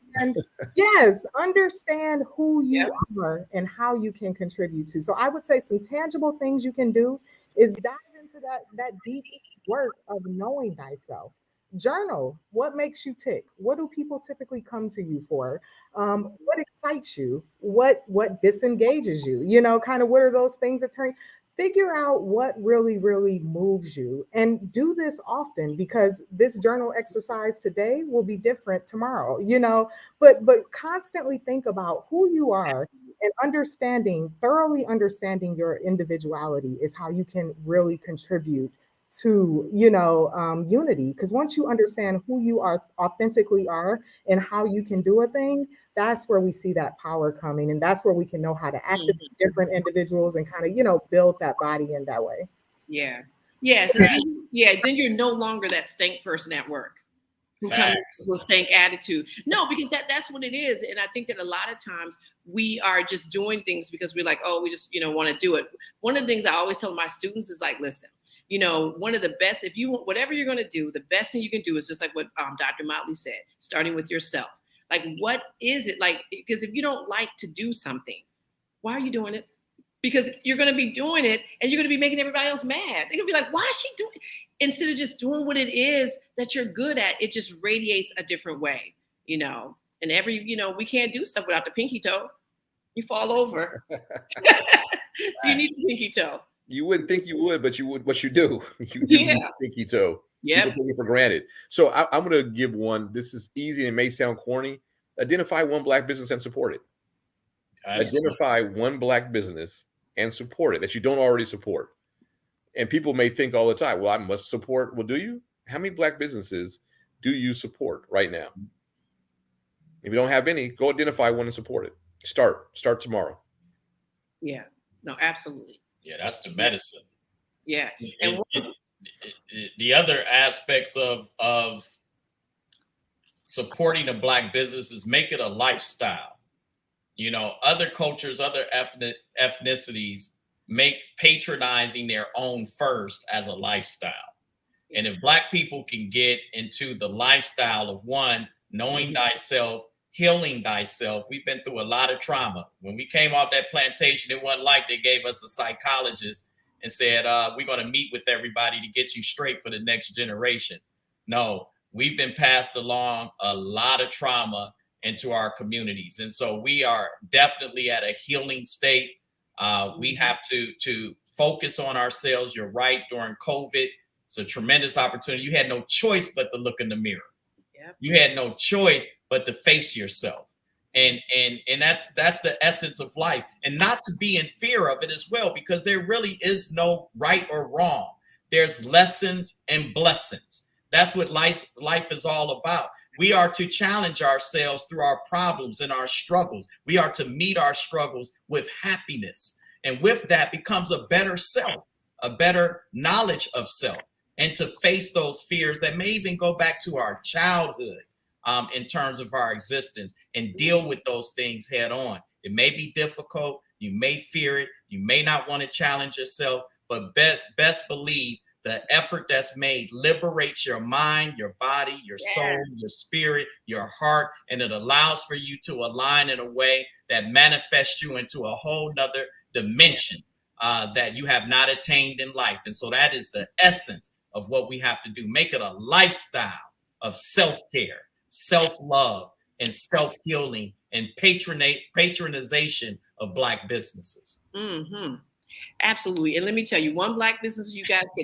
Yes, understand who you are and how you can contribute to. So I would say some tangible things you can do is dive into that deep work of knowing thyself. Journal. What makes you tick? What do people typically come to you for? What excites you? What disengages you? You know, kind of what are those things that turn? Figure out what really, really moves you, and do this often, because this journal exercise today will be different tomorrow, you know, but constantly think about who you are, and thoroughly understanding your individuality is how you can really contribute to, you know, unity. Because once you understand who you are, authentically are, and how you can do a thing, that's where we see that power coming, and that's where we can know how to activate different individuals and kind of, you know, build that body in that way. Yeah. Yeah. So then you're no longer that stank person at work who comes with stank attitude. No, because that's what it is. And I think that a lot of times we are just doing things because we're like, oh, we just, you know, want to do it. One of the things I always tell my students is like, listen, you know, one of the best, if you, whatever you're going to do, the best thing you can do is just like what Dr. Motley said, starting with yourself. Like, what is it like? Because if you don't like to do something, why are you doing it? Because you're going to be doing it and you're going to be making everybody else mad. They're going to be like, why is she doing it? Instead of just doing what it is that you're good at, it just radiates a different way, you know. And you know, we can't do stuff without the pinky toe. You fall over. So you need the pinky toe. You wouldn't think you would, but you would. What you do, you do need the pinky toe. Yeah, people take it for granted. So I'm going to give one. This is easy and it may sound corny. Identify one Black business and support it. Identify one Black business and support it that you don't already support. And people may think all the time, well, I must support. Well, do you? How many Black businesses do you support right now? If you don't have any, go identify one and support it. Start tomorrow. Yeah, no, absolutely. Yeah, that's the medicine. Yeah. And the other aspects of supporting a Black business is make it a lifestyle. You know, other cultures, other ethnicities make patronizing their own first as a lifestyle. And if Black people can get into the lifestyle of one, knowing thyself, healing thyself. We've been through a lot of trauma. When we came off that plantation, it wasn't like they gave us a psychologist and said, we're going to meet with everybody to get you straight for the next generation. No, we've been passed along a lot of trauma into our communities. And so we are definitely at a healing state. We have to focus on ourselves. You're right. During COVID, it's a tremendous opportunity. You had no choice but to look in the mirror. Yep. You had no choice but to face yourself. And that's the essence of life, and not to be in fear of it as well, because there really is no right or wrong. There's lessons and blessings. That's what life is all about. We are to challenge ourselves through our problems and our struggles. We are to meet our struggles with happiness. And with that becomes a better self, a better knowledge of self, and to face those fears that may even go back to our childhood in terms of our existence, and deal with those things head on. It may be difficult. You may fear it. You may not want to challenge yourself, but best believe the effort that's made liberates your mind, your body, your soul, your spirit, your heart, and it allows for you to align in a way that manifests you into a whole nother dimension that you have not attained in life. And so that is the essence of what we have to do. Make it a lifestyle of self-care, self-love, and self-healing, and patronization of Black businesses. Mm-hmm. Absolutely. And let me tell you, one Black business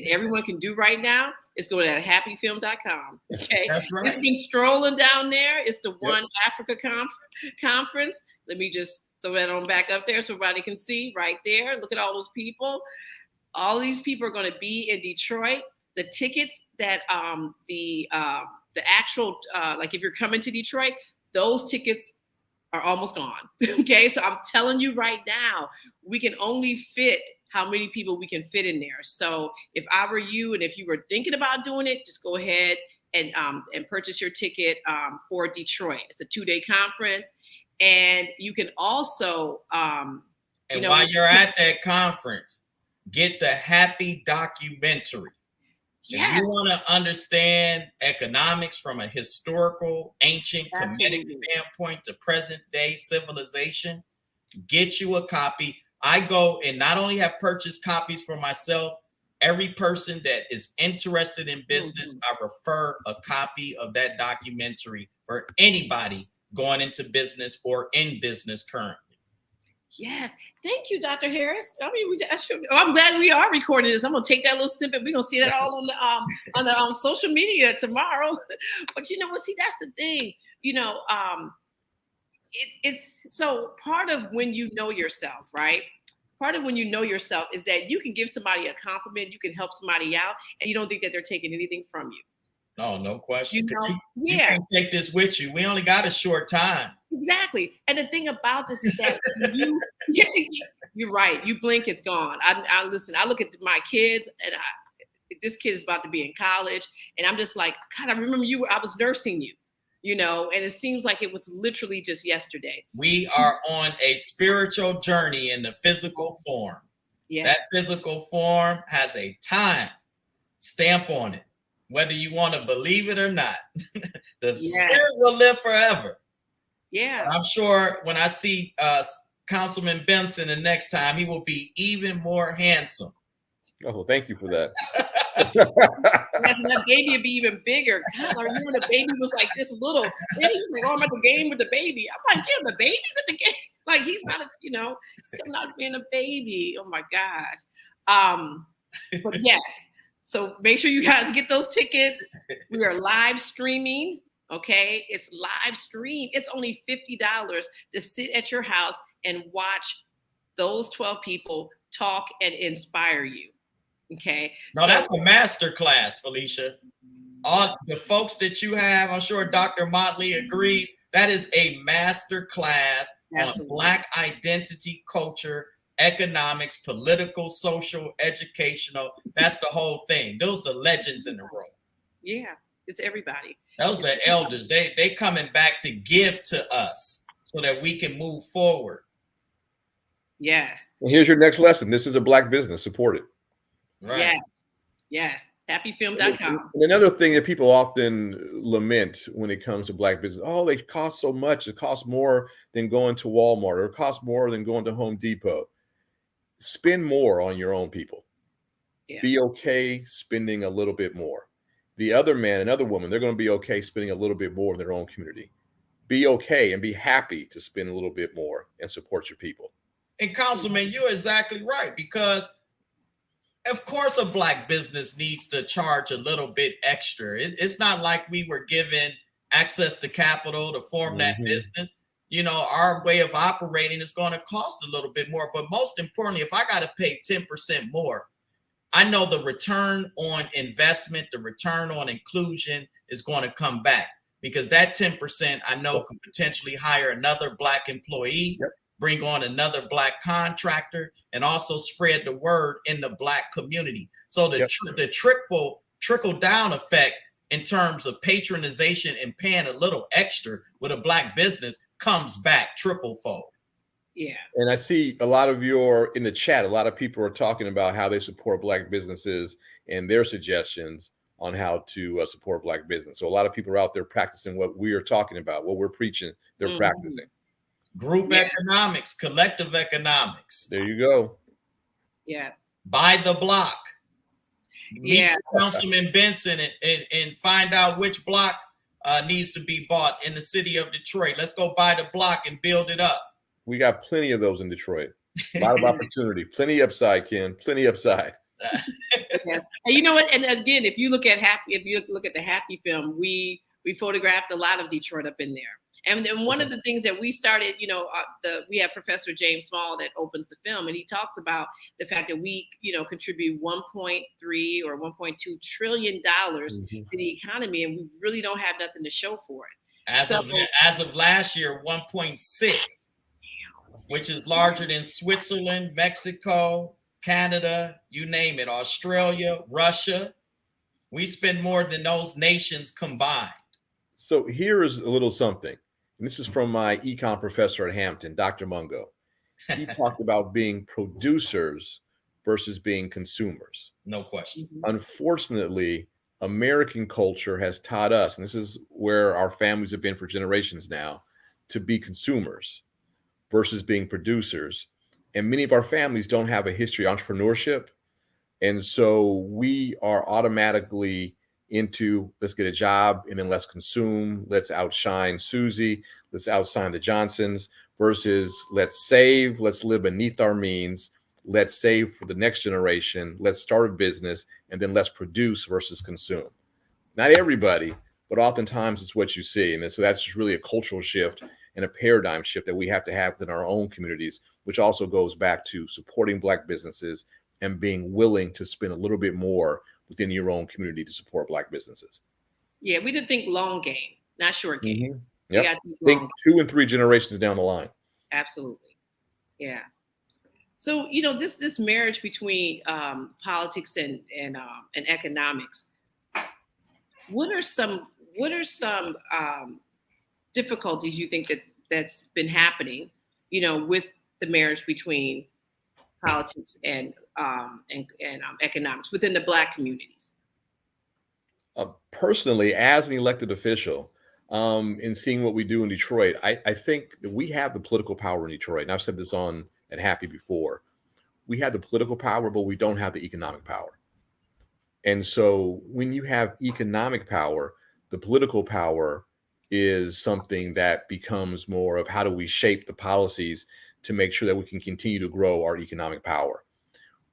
everyone can do right now is go to that hapifilm.com. Okay. That's right. It's been strolling down there. It's the One Africa conference. Let me just throw that on back up there so everybody can see right there. Look at all those people. All these people are going to be in Detroit. The tickets that the actual like if you're coming to Detroit, those tickets are almost gone. Okay, so I'm telling you right now, we can only fit how many people we can fit in there. So if I were you, and if you were thinking about doing it, just go ahead and purchase your ticket for Detroit. It's a 2-day conference, and you can also while you're at that conference, get the HAPI documentary. Yes. If you want to understand economics from a historical, ancient, comedic standpoint to present day civilization, get you a copy. I go and not only have purchased copies for myself, every person that is interested in business, I refer a copy of that documentary for anybody going into business or in business currently. Yes, thank you, Dr. Harris. I mean, I'm glad we are recording this. I'm gonna take that little snippet. We're gonna see that all on the social media tomorrow. But you know what? See, that's the thing. You know, it's so part of when you know yourself, right? Part of when you know yourself is that you can give somebody a compliment, you can help somebody out, and you don't think that they're taking anything from you. No question. You know, you can't take this with you. We only got a short time. Exactly. And the thing about this is that you're right. You blink, it's gone. I listen, I look at my kids, and this kid is about to be in college, and I'm just like, God, I remember I was nursing you, you know, and it seems like it was literally just yesterday. We are on a spiritual journey in the physical form. Yes. That physical form has a time stamp on it, whether you want to believe it or not. The spirit will live forever. Yeah. I'm sure when I see Councilman Benson the next time, he will be even more handsome. Oh, thank you for that. That baby would be even bigger. God, I remember the baby was like this little. Then he was like, "Oh, I'm at the game with the baby." I'm like, "Damn, the baby's at the game." Like he's not, he's coming out being a baby. Oh my gosh. But yes. So make sure you guys get those tickets. We are live streaming. Okay, it's live stream. It's only $50 to sit at your house and watch those 12 people talk and inspire you. Okay. No, that's a master class, Felicia. All the folks that you have, I'm sure Dr. Motley agrees, that is a master class on Black identity, culture, economics, political, social, educational. That's the whole thing. Those are the legends in the room. Yeah, it's everybody. Those are the elders. They coming back to give to us so that we can move forward. Yes. And here's your next lesson. This is a Black business. Support it. Right. Yes. Yes. Hapifilm.com. And another thing that people often lament when it comes to Black business, oh, they cost so much. It costs more than going to Walmart, or it costs more than going to Home Depot. Spend more on your own people. Yeah. Be okay spending a little bit more. The other man and other woman, they're going to be okay spending a little bit more in their own community. Be okay and be happy to spend a little bit more and support your people. And Councilman, you're exactly right, because of course a Black business needs to charge a little bit extra. It's not like we were given access to capital to form that business. You know, our way of operating is going to cost a little bit more. But most importantly, if I got to pay 10% more, I know the return on investment, the return on inclusion is going to come back, because that 10% I know can potentially hire another Black employee, bring on another Black contractor, and also spread the word in the Black community. So the trickle down effect in terms of patronization and paying a little extra with a Black business comes back triple-fold. Yeah. And I see a lot of in the chat, a lot of people are talking about how they support Black businesses and their suggestions on how to support Black business. So a lot of people are out there practicing what we are talking about, what we're preaching, they're practicing. Group economics, collective economics. There you go. Yeah. Buy the block. Meet Councilman Benson and find out which block needs to be bought in the city of Detroit. Let's go buy the block and build it up. We got plenty of those in Detroit. A lot of opportunity. Plenty upside, Ken. Plenty upside. Yes. And you know what? And again, if you look at the HAPI film, we photographed a lot of Detroit up in there. And then one of the things that we started, we have Professor James Small that opens the film, and he talks about the fact that we, contribute 1.3 or 1.2 trillion dollars to the economy, and we really don't have nothing to show for it. As of last year, 1.6, which is larger than Switzerland, Mexico, Canada, you name it, Australia, Russia. We spend more than those nations combined. So here is a little something. And this is from my econ professor at Hampton, Dr. Mungo. He talked about being producers versus being consumers. No question. Unfortunately, American culture has taught us, and this is where our families have been for generations now, to be consumers versus being producers. And many of our families don't have a history of entrepreneurship. And so we are automatically into let's get a job and then let's consume, let's outshine Susie, let's outshine the Johnsons, versus let's save, let's live beneath our means, let's save for the next generation, let's start a business, and then let's produce versus consume. Not everybody, but oftentimes it's what you see. And so that's just really a cultural shift and a paradigm shift that we have to have within our own communities, which also goes back to supporting Black businesses and being willing to spend a little bit more within your own community to support Black businesses. Yeah, we didn't think long game, not short game. Mm-hmm. Yep. We got to think 2 and 3 generations down the line. Absolutely. Yeah. So, this marriage between politics and economics, what are some difficulties you think that's been happening, with the marriage between politics and economics within the Black communities? Personally, as an elected official, in seeing what we do in Detroit, I think that we have the political power in Detroit. And I've said this at HAPI before. We have the political power, but we don't have the economic power. And so when you have economic power, the political power is something that becomes more of how do we shape the policies to make sure that we can continue to grow our economic power.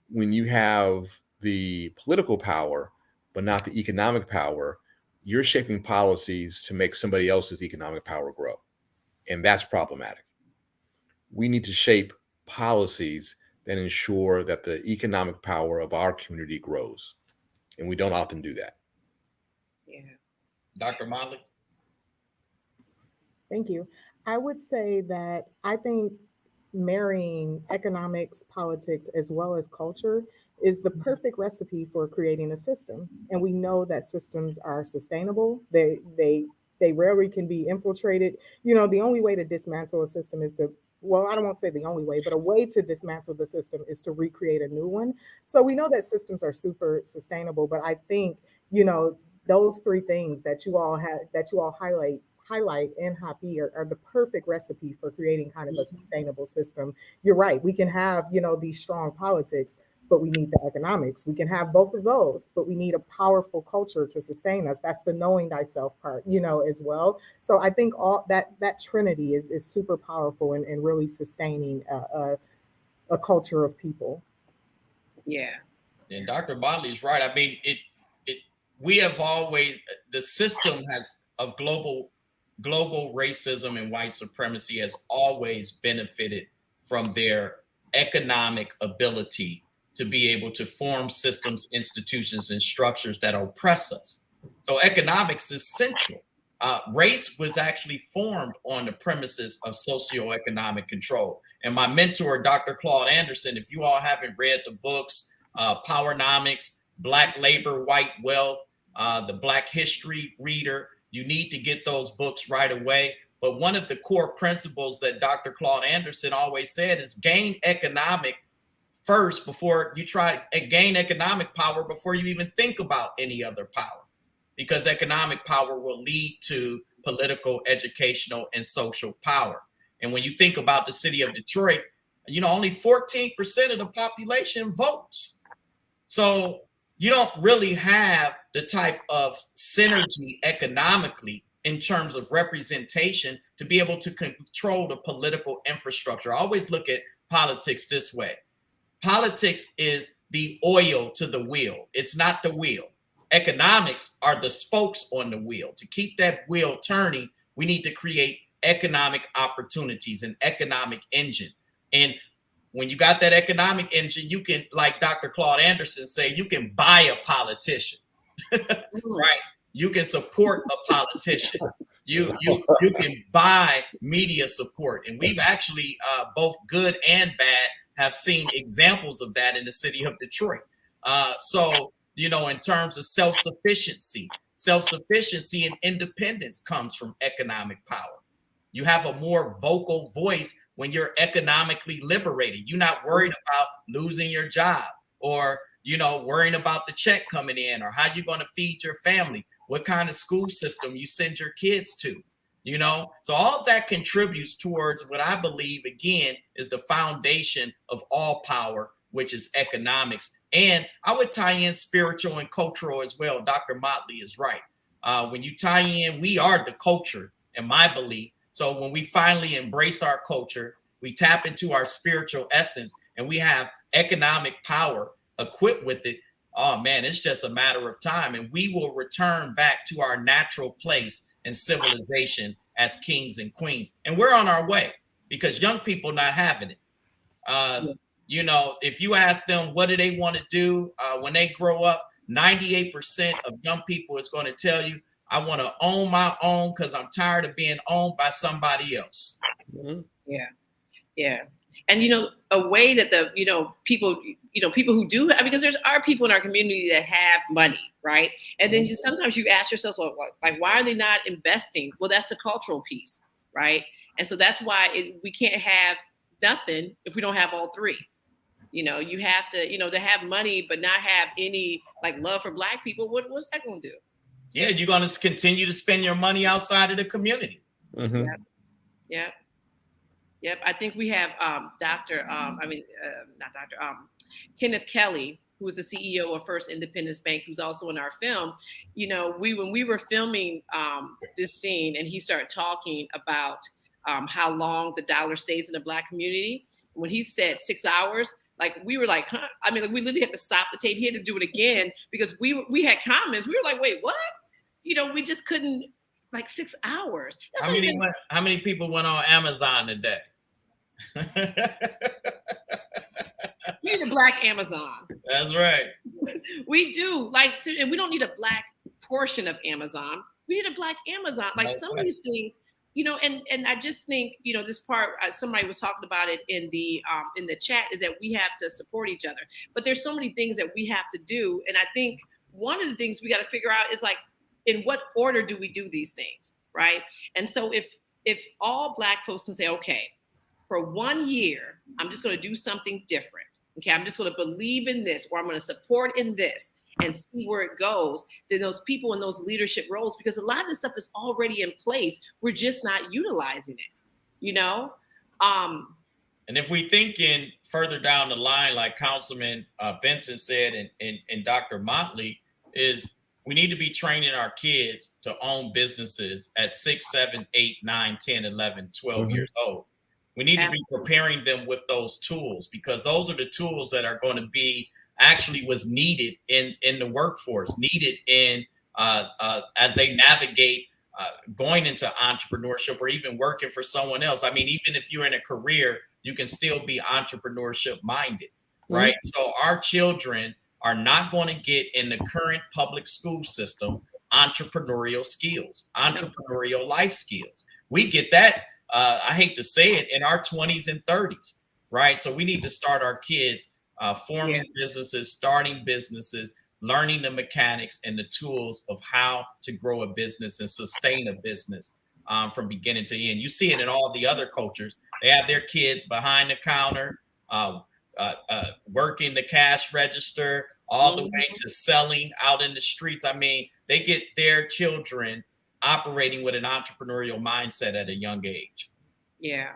When you have the political power, but not the economic power, you're shaping policies to make somebody else's economic power grow. And that's problematic. We need to shape policies that ensure that the economic power of our community grows. And we don't often do that. Yeah. Dr. Motley? Thank you. I would say that I think marrying economics, politics, as well as culture is the perfect recipe for creating a system. And we know that systems are sustainable. They rarely can be infiltrated. The only way to dismantle a system is to, well, I don't want to say the only way, but a way to dismantle the system is to recreate a new one. So we know that systems are super sustainable, but I think, those 3 things that you all highlight in HAPI are the perfect recipe for creating kind of a sustainable system. You're right. We can have, these strong politics, but we need the economics. We can have both of those, but we need a powerful culture to sustain us. That's the knowing thyself part, as well. So I think all that trinity is super powerful and really sustaining a culture of people. Yeah. And Dr. Motley's right. I mean, we have always, the system of global racism and white supremacy has always benefited from their economic ability to be able to form systems, institutions, and structures that oppress us. So economics is central. Race was actually formed on the premises of socioeconomic control. And my mentor, Dr. Claude Anderson, if you all haven't read the books, Powernomics, Black Labor, White Wealth, the Black History Reader, you need to get those books right away. But one of the core principles that Dr. Claude Anderson always said is gain economic first before you try to gain economic power before you even think about any other power, because economic power will lead to political, educational, and social power. And when you think about the city of Detroit, only 14% of the population votes. So you don't really have the type of synergy economically in terms of representation to be able to control the political infrastructure. I always look at politics this way. Politics is the oil to the wheel. It's not the wheel. Economics are the spokes on the wheel. To keep that wheel turning, we need to create economic opportunities, an economic engine. And when you got that economic engine, you can, like Dr. Claude Anderson say, you can buy a politician, right? You can support a politician. You can buy media support. And we've actually, both good and bad, have seen examples of that in the city of Detroit. So, you know, in terms of self-sufficiency and independence comes from economic power. You have a more vocal voice when you're economically liberated. You're not worried about losing your job, or, you know, worrying about the check coming in, or how you're going to feed your family, what kind of school system you send your kids to, you know? So all of that contributes towards what I believe, again, is the foundation of all power, which is economics. And I would tie in spiritual and cultural as well. Dr. Motley is right. When you tie in, we are the culture, in my belief. So when we finally embrace our culture, we tap into our spiritual essence, and we have economic power equipped with it. Oh man, it's just a matter of time, and we will return back to our natural place in civilization as kings and queens. And we're on our way, because young people not having it. You know, if you ask them what do they want to do when they grow up, 98% of young people is going to tell you, I want to own my own because I'm tired of being owned by somebody else. Yeah. And, you know, a way that the, people who do, because there are people in our community that have money, right? And then sometimes you ask yourself, well, like, why are they not investing? Well, that's the cultural piece, right? And so that's why we can't have nothing if we don't have all three. You know, you have to, to have money, but not have any like love for Black people. What's that going to do? Yeah, you're going to continue to spend your money outside of the community. Mm-hmm. Yep. I think we have Kenneth Kelly, who is the CEO of First Independence Bank, who's also in our film. You know, when we were filming this scene, and he started talking about how long the dollar stays in the Black community, when he said 6 hours, like we were like, huh? I mean, like, we literally had to stop the tape. He had to do it again because we had comments. We were like, wait, what? You know, we just couldn't, like 6 hours. How many people went on Amazon today? We need a Black Amazon. That's right. We do. Like, and we don't need a Black portion of Amazon. We need a Black Amazon. Like some of these things, and I just think, this part, somebody was talking about it in the chat, is that we have to support each other. But there's so many things that we have to do. And I think one of the things we got to figure out is, like, in what order do we do these things, right? And so if all Black folks can say, okay, for 1 year, I'm just going to do something different. Okay, I'm just going to believe in this, or I'm going to support in this and see where it goes, then those people in those leadership roles, because a lot of this stuff is already in place. We're just not utilizing it, And if we think in further down the line, like Councilman Benson said, and Dr. Motley, is we need to be training our kids to own businesses at 6, 7, 8, 9, 10, 11, 12 years old. We need to be preparing them with those tools, because those are the tools that are going to be actually what's needed in the workforce, needed in as they navigate going into entrepreneurship or even working for someone else. I mean, even if you're in a career, you can still be entrepreneurship minded, right? So our children are not going to get in the current public school system entrepreneurial skills, entrepreneurial life skills. We get that, I hate to say it, in our 20s and 30s, right? So we need to start our kids forming businesses, starting businesses, learning the mechanics and the tools of how to grow a business and sustain a business from beginning to end. You see it in all the other cultures. They have their kids behind the counter, working the cash register, all the way to selling out in the streets. I mean, they get their children operating with an entrepreneurial mindset at a young age. Yeah.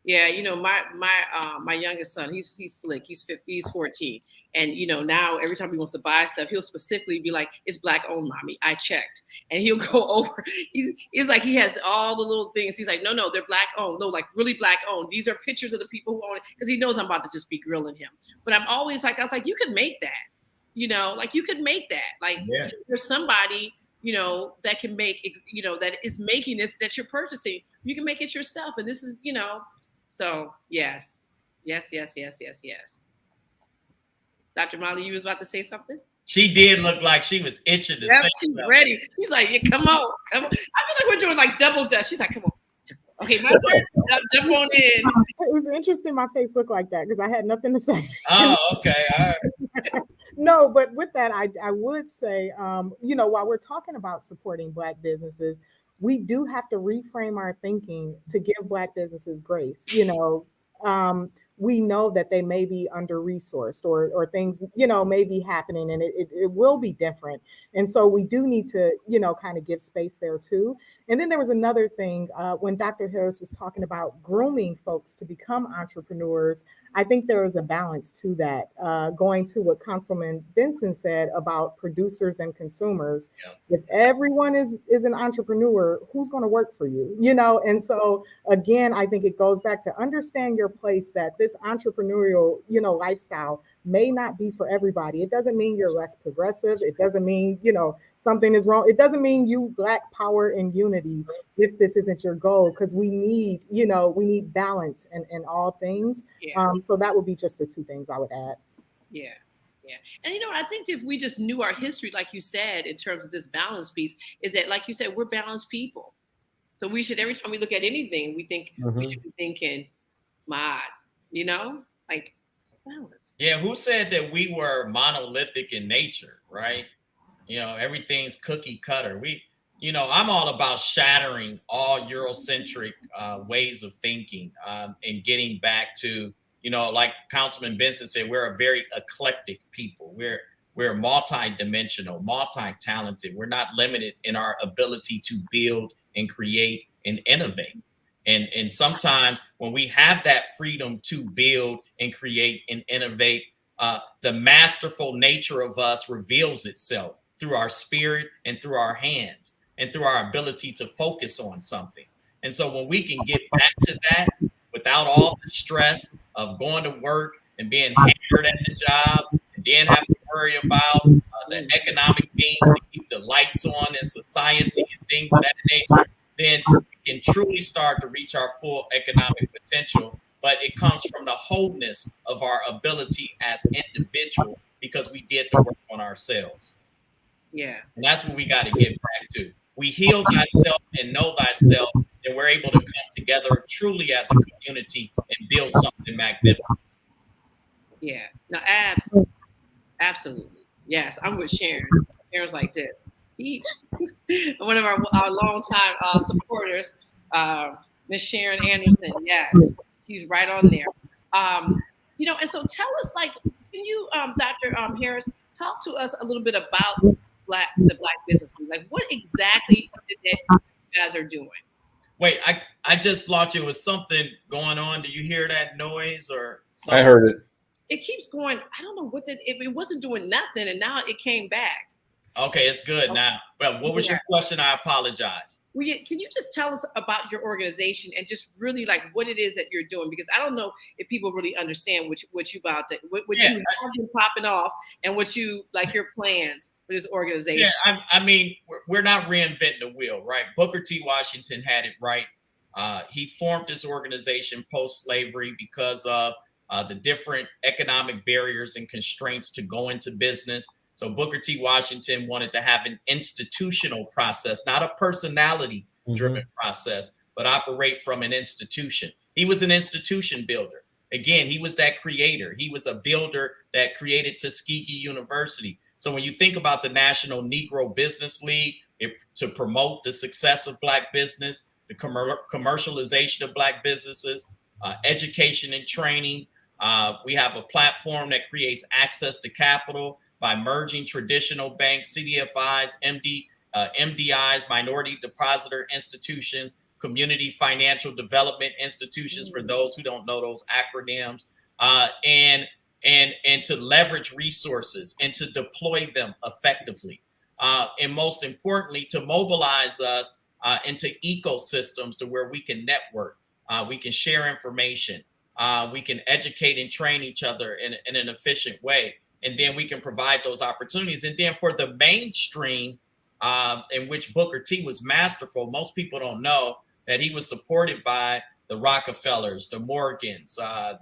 My youngest son, he's slick. He's 14, and now every time he wants to buy stuff, he'll specifically be like, "It's Black owned, mommy. I checked." And he'll go over. He's like, he has all the little things. He's like, no, they're Black owned. No, like really Black owned. These are pictures of the people who own it, because he knows I'm about to just be grilling him. But I'm always like, I was like, you could make that. Like you could make that. Like there's somebody, that can make, that is making this, that you're purchasing. You can make it yourself. And this is, so yes. Dr. Molly, you was about to say something? She did look like she was itching to say she's ready. She's like, yeah, come on. I feel like we're doing like double dutch. She's like, come on. Okay, my turn. Jump on in. It was interesting my face looked like that because I had nothing to say. Oh, okay. All right. No, but with that, I would say, while we're talking about supporting Black businesses, we do have to reframe our thinking to give Black businesses grace. We know that they may be under-resourced or things, may be happening, and it will be different. And so we do need to, kind of give space there too. And then there was another thing when Dr. Harris was talking about grooming folks to become entrepreneurs. I think there is a balance to that. Going to what Councilman Benson said about producers and consumers. Yeah. If everyone is an entrepreneur, who's going to work for you? And so again, I think it goes back to understand your place, that this entrepreneurial, lifestyle may not be for everybody. It doesn't mean you're less progressive. It doesn't mean, something is wrong. It doesn't mean you lack power and unity if this isn't your goal, because we need balance in all things. Yeah. So that would be just the two things I would add. Yeah. Yeah. And I think if we just knew our history, like you said, in terms of this balance piece, is that, like you said, we're balanced people. So we should, every time we look at anything, we think we should be thinking, like balance. Yeah. Who said that we were monolithic in nature, right? Everything's cookie cutter. I'm all about shattering all Eurocentric ways of thinking and getting back to, like Councilman Benson said, we're a very eclectic people. We're multi-dimensional, multi-talented. We're not limited in our ability to build and create and innovate. And sometimes when we have that freedom to build and create and innovate, the masterful nature of us reveals itself through our spirit and through our hands and through our ability to focus on something. And so when we can get back to that without all the stress of going to work and being hammered at the job and then having to worry about the economic means to keep the lights on in society and things of that nature, then we can truly start to reach our full economic potential. But it comes from the wholeness of our ability as individuals because we did the work on ourselves. Yeah. And that's what we got to get back to. We heal thyself and know thyself, and we're able to come together truly as a community and build something magnificent. Yeah. No, absolutely. Yes, I'm with Sharon. Sharon's like this. Teach. One of our longtime supporters, Miss Sharon Anderson. Yes, she's right on there. And so tell us, can you, Dr. Harris, talk to us a little bit about the Black business group? Like, what exactly is it that you guys are doing? Wait, I just thought it was something going on. Do you hear that noise or something? I heard it. It keeps going. I don't know it wasn't doing nothing, and now it came back. Okay, it's good now. But what was your question? I apologize. Well, can you just tell us about your organization and just really what it is that you're doing? Because I don't know if people really understand what you about to what you have been popping off and what you your plans for this organization. Yeah, I mean, we're not reinventing the wheel, right? Booker T. Washington had it right. He formed this organization post-slavery because of the different economic barriers and constraints to go into business. So Booker T. Washington wanted to have an institutional process, not a personality-driven process, but operate from an institution. He was an institution builder. Again, he was that creator. He was a builder that created Tuskegee University. So when you think about the National Negro Business League, to promote the success of Black business, the commercialization of Black businesses, education and training, we have a platform that creates access to capital by merging traditional banks, CDFIs, MDIs, minority depositor institutions, community financial development institutions, for those who don't know those acronyms, and to leverage resources and to deploy them effectively. And most importantly, to mobilize us into ecosystems to where we can network, we can share information, we can educate and train each other in an efficient way. And then we can provide those opportunities. And then for the mainstream, in which Booker T was masterful, most people don't know that he was supported by the Rockefellers, the Morgans, the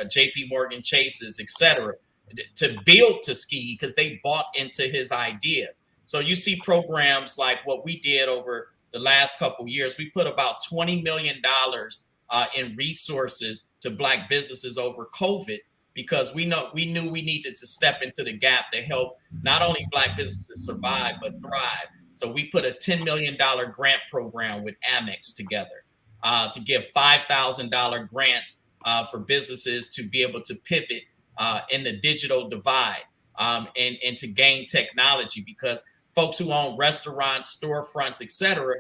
JP Morgan Chases, et cetera, to build Tuskegee because they bought into his idea. So you see programs like what we did over the the last couple of years. We put about $20 million in resources to Black businesses over COVID, because we knew we needed to step into the gap to help not only Black businesses survive, but thrive. So we put a $10 million grant program with Amex together to give $5,000 grants for businesses to be able to pivot in the digital divide and to gain technology, because folks who own restaurants, storefronts, et cetera,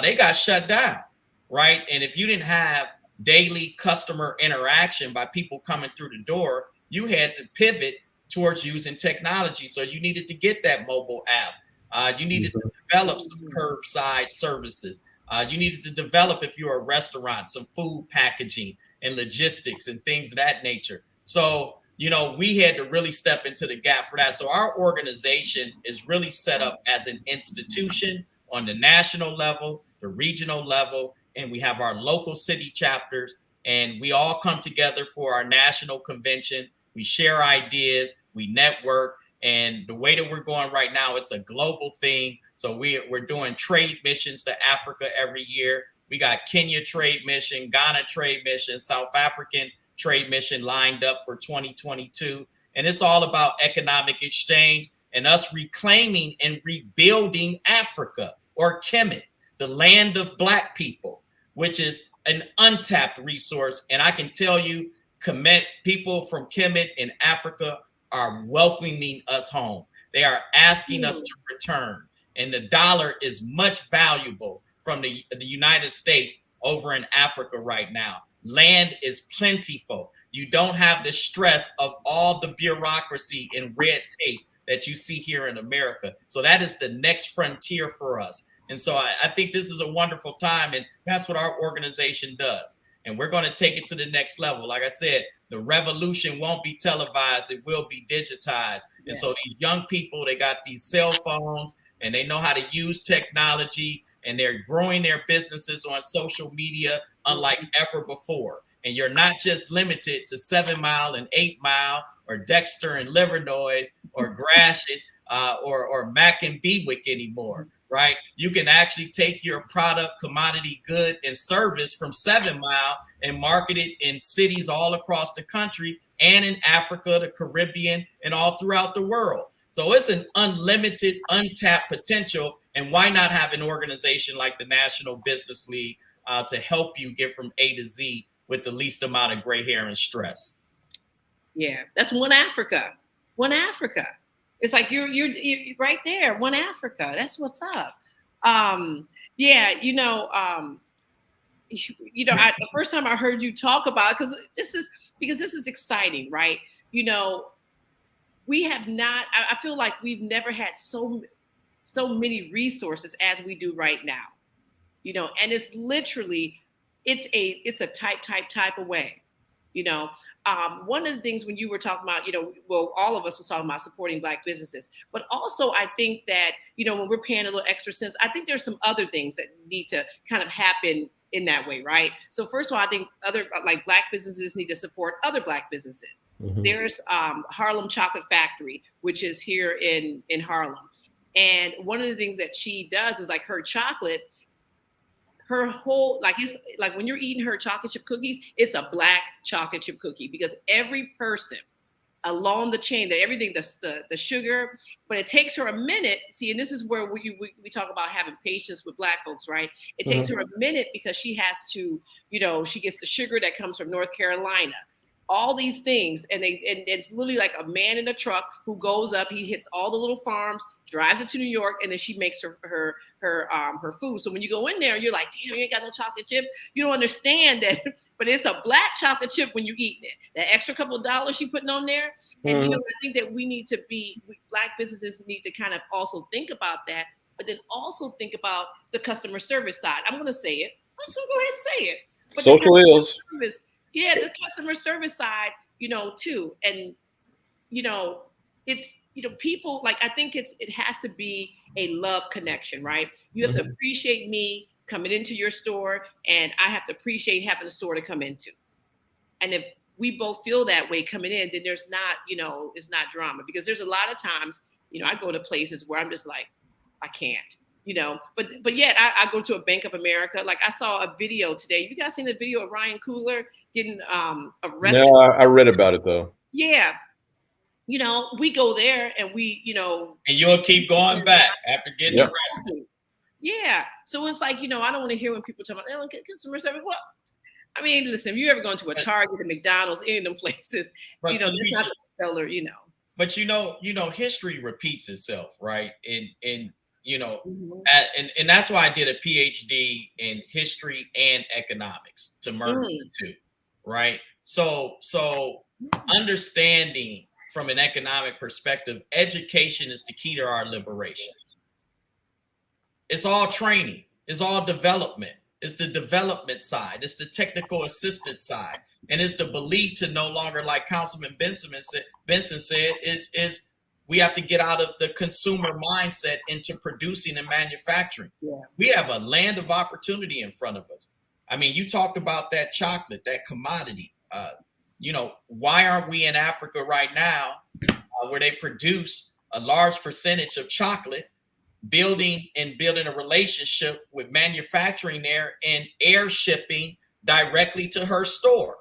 they got shut down, right? And if you didn't have daily customer interaction by people coming through the door, you had to pivot towards using technology. So you needed to get that mobile app. You needed to develop some curbside services. You needed to develop, if you're a restaurant, some food packaging and logistics and things of that nature. So, you know, we had to really step into the gap for that. So our organization is really set up as an institution on the national level, the regional level, and we have our local city chapters, and we all come together for our national convention. We share ideas, we network, and the way that we're going right now, it's a global thing. So we're doing trade missions to Africa every year. We got Kenya trade mission, Ghana trade mission, South African trade mission lined up for 2022. And it's all about economic exchange and us reclaiming and rebuilding Africa, or Kemet, the land of Black people, which is an untapped resource. And I can tell you, people from Kemet in Africa are welcoming us home. They are asking us to return. And the dollar is much valuable from the United States over in Africa right now. Land is plentiful. You don't have the stress of all the bureaucracy and red tape that you see here in America. So that is the next frontier for us. And so I think this is a wonderful time, and that's what our organization does. And we're going to take it to the next level. Like I said, the revolution won't be televised, it will be digitized. And so these young people, they got these cell phones and they know how to use technology, and they're growing their businesses on social media unlike ever before. And you're not just limited to 7 Mile and 8 Mile or Dexter and Livernois or Gratiot or Mac and Bewick anymore. Right? You can actually take your product, commodity, good, and service from 7 Mile and market it in cities all across the country and in Africa, the Caribbean, and all throughout the world. So it's an unlimited, untapped potential. And why not have an organization like the National Business League to help you get from A to Z with the least amount of gray hair and stress? Yeah, that's one Africa. One Africa. It's like you're right there, one Africa. That's what's up. The first time I heard you talk about it, because this is exciting, right? You know, we have not. I feel like we've never had so many resources as we do right now. You know, and it's literally it's a type away. You know, one of the things when you were talking about, all of us were talking about supporting Black businesses, but also I think that, when we're paying a little extra cents, I think there's some other things that need to kind of happen in that way, right? So first of all, I think other Black businesses need to support other Black businesses. Mm-hmm. There's Harlem Chocolate Factory, which is here in Harlem. And one of the things that she does is like her chocolate, her whole, it's like when you're eating her chocolate chip cookies, it's a Black chocolate chip cookie, because every person along the chain, that everything, the sugar, but it takes her a minute. See, and this is where we talk about having patience with Black folks, right? It takes her a minute because she has to, she gets the sugar that comes from North Carolina, all these things. And it's literally like a man in a truck who goes up, he hits all the little farms, drives it to New York, and then she makes her food. So when you go in there, you're like, damn, you ain't got no chocolate chip. You don't understand that, but it's a Black chocolate chip when you eat it. That extra couple of dollars she putting on there. And I think that Black businesses need to kind of also think about that, but then also think about the customer service side. I'm going to say it. I'm just going to go ahead and say it. But social ills. Yeah, the customer service side, too. And, it's, people, I think it has to be a love connection, right? You have to appreciate me coming into your store, and I have to appreciate having a store to come into. And if we both feel that way coming in, then there's not, it's not drama. Because there's a lot of times, I go to places where I'm just like, I can't. But yet I go to a Bank of America. Like I saw a video today. You guys seen the video of Ryan Coogler getting arrested? No, I read about it though. Yeah. We go there and we, and you'll keep going back after getting arrested. Yeah. So it's like, I don't want to hear when people talk about, oh, customer service. Well, I mean, listen, if you ever gone to a Target, a McDonald's, any of them places, that's not the seller, But history repeats itself, right? And and that's why I did a PhD in history and economics to merge the two, right? So understanding from an economic perspective, education is the key to our liberation. It's all training. It's all development. It's the development side. It's the technical assistance side. And it's the belief to no longer, like Councilman Benson said, is we have to get out of the consumer mindset into producing and manufacturing. Yeah. We have a land of opportunity in front of us. I mean, you talked about that chocolate, that commodity. Why aren't we in Africa right now where they produce a large percentage of chocolate, building a relationship with manufacturing there and air shipping directly to her store,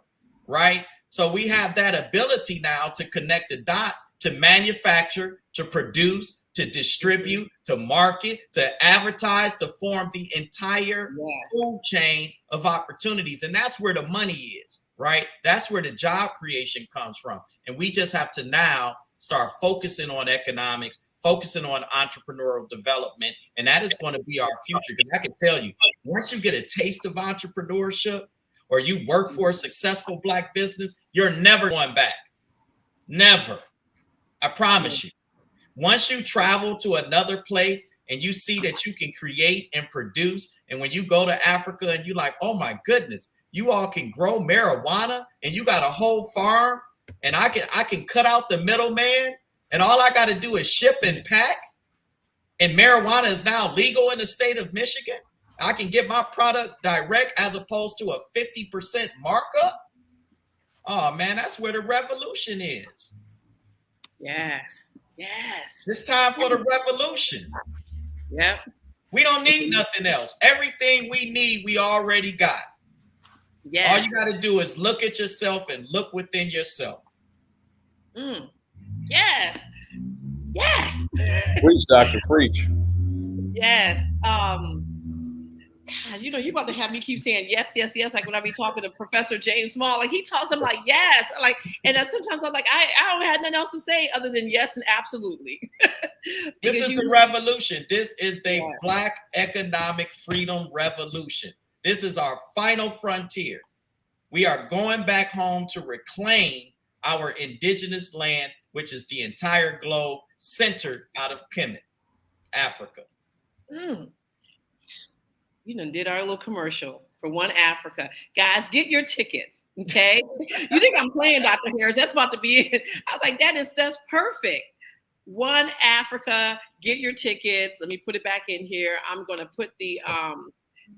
right? So we have that ability now to connect the dots, to manufacture, to produce, to distribute, to market, to advertise, to form the entire food chain of opportunities. And that's where the money is, right? That's where the job creation comes from. And we just have to now start focusing on economics, focusing on entrepreneurial development. And that is going to be our future. Because I can tell you, once you get a taste of entrepreneurship or you work for a successful Black business, you're never going back. Never. I promise you. Once you travel to another place and you see that you can create and produce, and when you go to Africa and you're like, oh my goodness, you all can grow marijuana and you got a whole farm and I can cut out the middleman and all I got to do is ship and pack, and marijuana is now legal in the state of Michigan. I can get my product direct as opposed to a 50% markup. Oh man, that's where the revolution is. Yes. It's time for the revolution. Yep. We don't need nothing else. Everything we need, we already got. Yes. All you got to do is look at yourself and look within yourself. Yes. Preach, doctor, preach. Yes. God, you're about to have me keep saying yes. Like when I be talking to Professor James Small, like he talks, I'm like, yes. Like, and then sometimes I'm like, I don't have nothing else to say other than yes and absolutely. This is the revolution. This is the Black economic freedom revolution. This is our final frontier. We are going back home to reclaim our indigenous land, which is the entire globe centered out of Kemet, Africa. You done did our little commercial for One Africa. Guys, get your tickets, okay? You think I'm playing, Dr. Harris? That's about to be it. I was like, that's perfect. One Africa, get your tickets. Let me put it back in here. I'm going to put the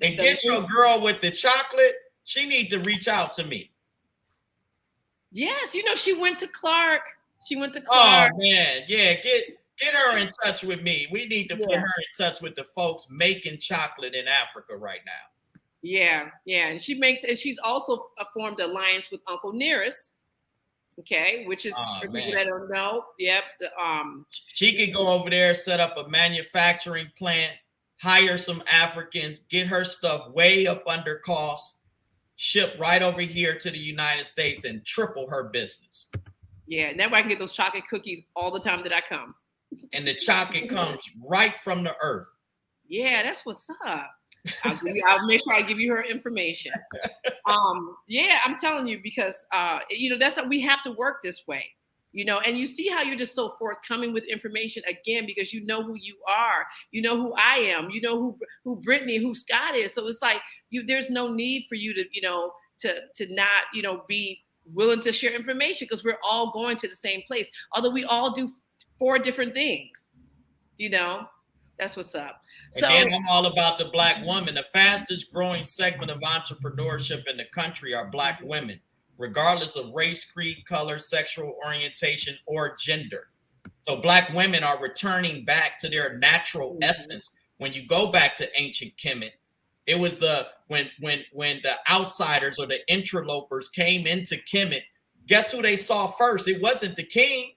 and get your girl with the chocolate. She need to reach out to me. Yes, she went to Clark. Oh man, yeah, get her in touch with me. We need to put her in touch with the folks making chocolate in Africa right now. Yeah, and she's also formed an alliance with Uncle Nearest. Okay, which is for people that don't know. Yep. She could go over there, set up a manufacturing plant, hire some Africans, get her stuff way up under cost, ship right over here to the United States and triple her business. Yeah, and that way I can get those chocolate cookies all the time that I come. And the chocolate comes right from the earth. Yeah, that's what's up. I'll make sure I give you her information. Yeah, I'm telling you, because that's how we have to work this way. And you see how you're just so forthcoming with information again, because you know who you are, you know who I am, you know who Brittany, who Scott is. So it's like there's no need for you to not be willing to share information, because we're all going to the same place, although we all do 4 different things. That's what's up. So again, I'm all about the Black woman. The fastest growing segment of entrepreneurship in the country are Black women, regardless of race, creed, color, sexual orientation, or gender. So Black women are returning back to their natural essence, when you go back to ancient Kemet, it was when the outsiders or the interlopers came into Kemet, guess who they saw first? It wasn't the king.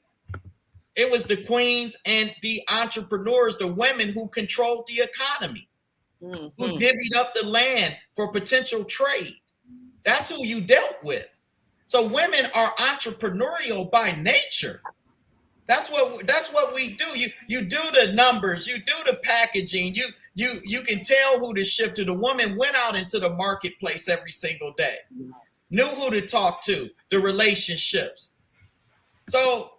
It was the queens and the entrepreneurs, the women who controlled the economy, who divvied up the land for potential trade. That's who you dealt with. So women are entrepreneurial by nature. That's what we do. You do the numbers, you do the packaging, you can tell who to ship to. The woman went out into the marketplace every single day, knew who to talk to, the relationships. So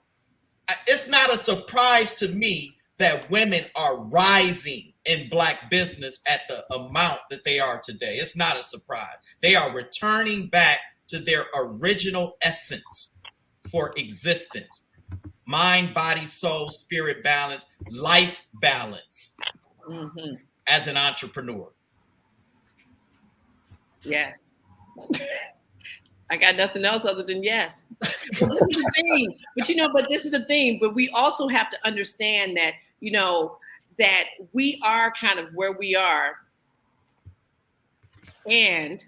it's not a surprise to me that women are rising in Black business at the amount that they are today. It's not a surprise. They are returning back to their original essence for existence. Mind, body, soul, spirit balance, life balance as an entrepreneur. Yes. I got nothing else other than yes. This is the thing. But this is the thing. But we also have to understand that, that we are kind of where we are. And,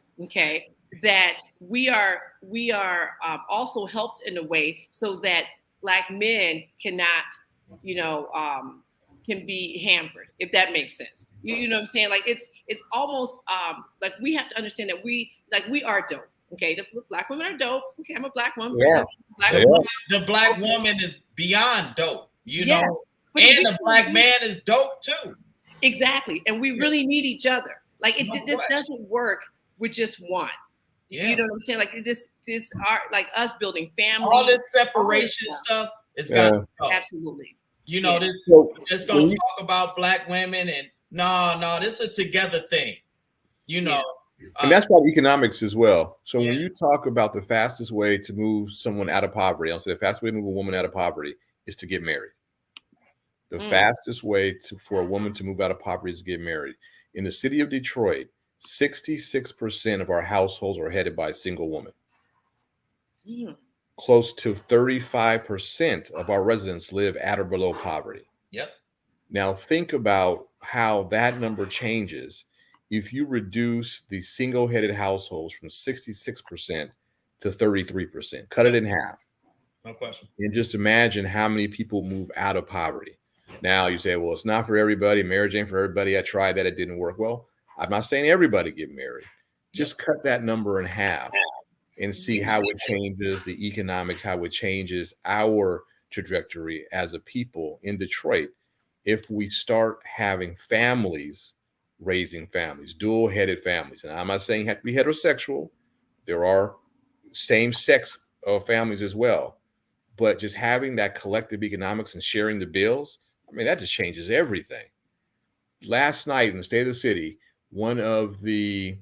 that we are also helped in a way so that Black men cannot, can be hampered, if that makes sense. You know what I'm saying? Like it's almost like we have to understand that we are dope. Okay, the Black women are dope. Okay, I'm a Black woman. Yeah. The Black woman is beyond dope, know, and the Black man is dope too. Exactly, and we really need each other. Like this doesn't work with just one. Yeah. You know what I'm saying? Like this are like us building family. All this separation stuff is got to go. Absolutely. This it's gonna talk about Black women and no, this is a together thing. And that's about economics as well. So when you talk about the fastest way to move someone out of poverty, I'll say the fastest way to move a woman out of poverty is to get married. The fastest way for a woman to move out of poverty is to get married. In the city of Detroit, 66% of our households are headed by a single woman. Close to 35% of our residents live at or below poverty. Yep. Now think about how that number changes if you reduce the single-headed households from 66% to 33%. Cut it in half. No question. And just imagine how many people move out of poverty. Now you say, well, it's not for everybody. Marriage ain't for everybody. I tried that. It didn't work. Well, I'm not saying everybody get married. Just cut that number in half and see how it changes the economics, how it changes our trajectory as a people in Detroit. If we start having families, raising families, dual-headed families. And I'm not saying you have to be heterosexual. There are same-sex families as well. But just having that collective economics and sharing the bills, that just changes everything. Last night in the State of the City, one of the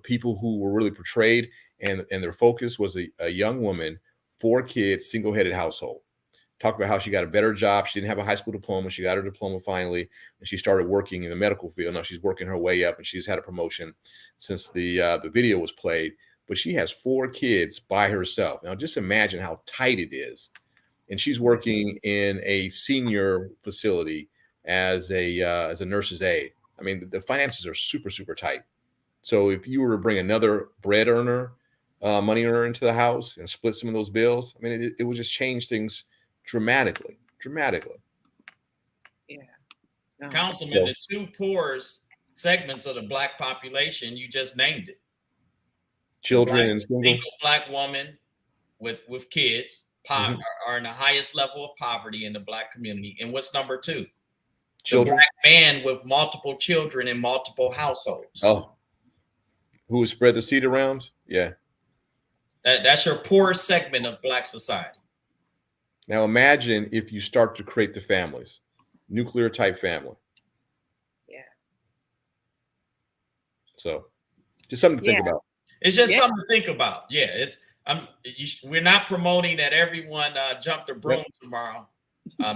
people who were really portrayed and their focus was a young woman, 4 kids, single-headed household. Talked about how she got a better job. She didn't have a high school diploma. She got her diploma finally, and she started working in the medical field. Now she's working her way up, and she's had a promotion since the video was played. But she has 4 kids by herself. Now just imagine how tight it is. And she's working in a senior facility as a nurse's aide. The finances are super, super tight. So if you were to bring another bread earner, money earner into the house and split some of those bills, it would just change things dramatically. Yeah. Councilman, the 2 poorest segments of the Black population, you just named it. Children and single Black woman with kids are in the highest level of poverty in the Black community. And what's number 2? Children. The Black man with multiple children in multiple households. Oh, who would spread the seed around? Yeah. That's your poorest segment of Black society. Now imagine if you start to create the families, nuclear type family. Yeah. So just something to think about. It's just something to think about. Yeah, we're not promoting that everyone jump the broom tomorrow.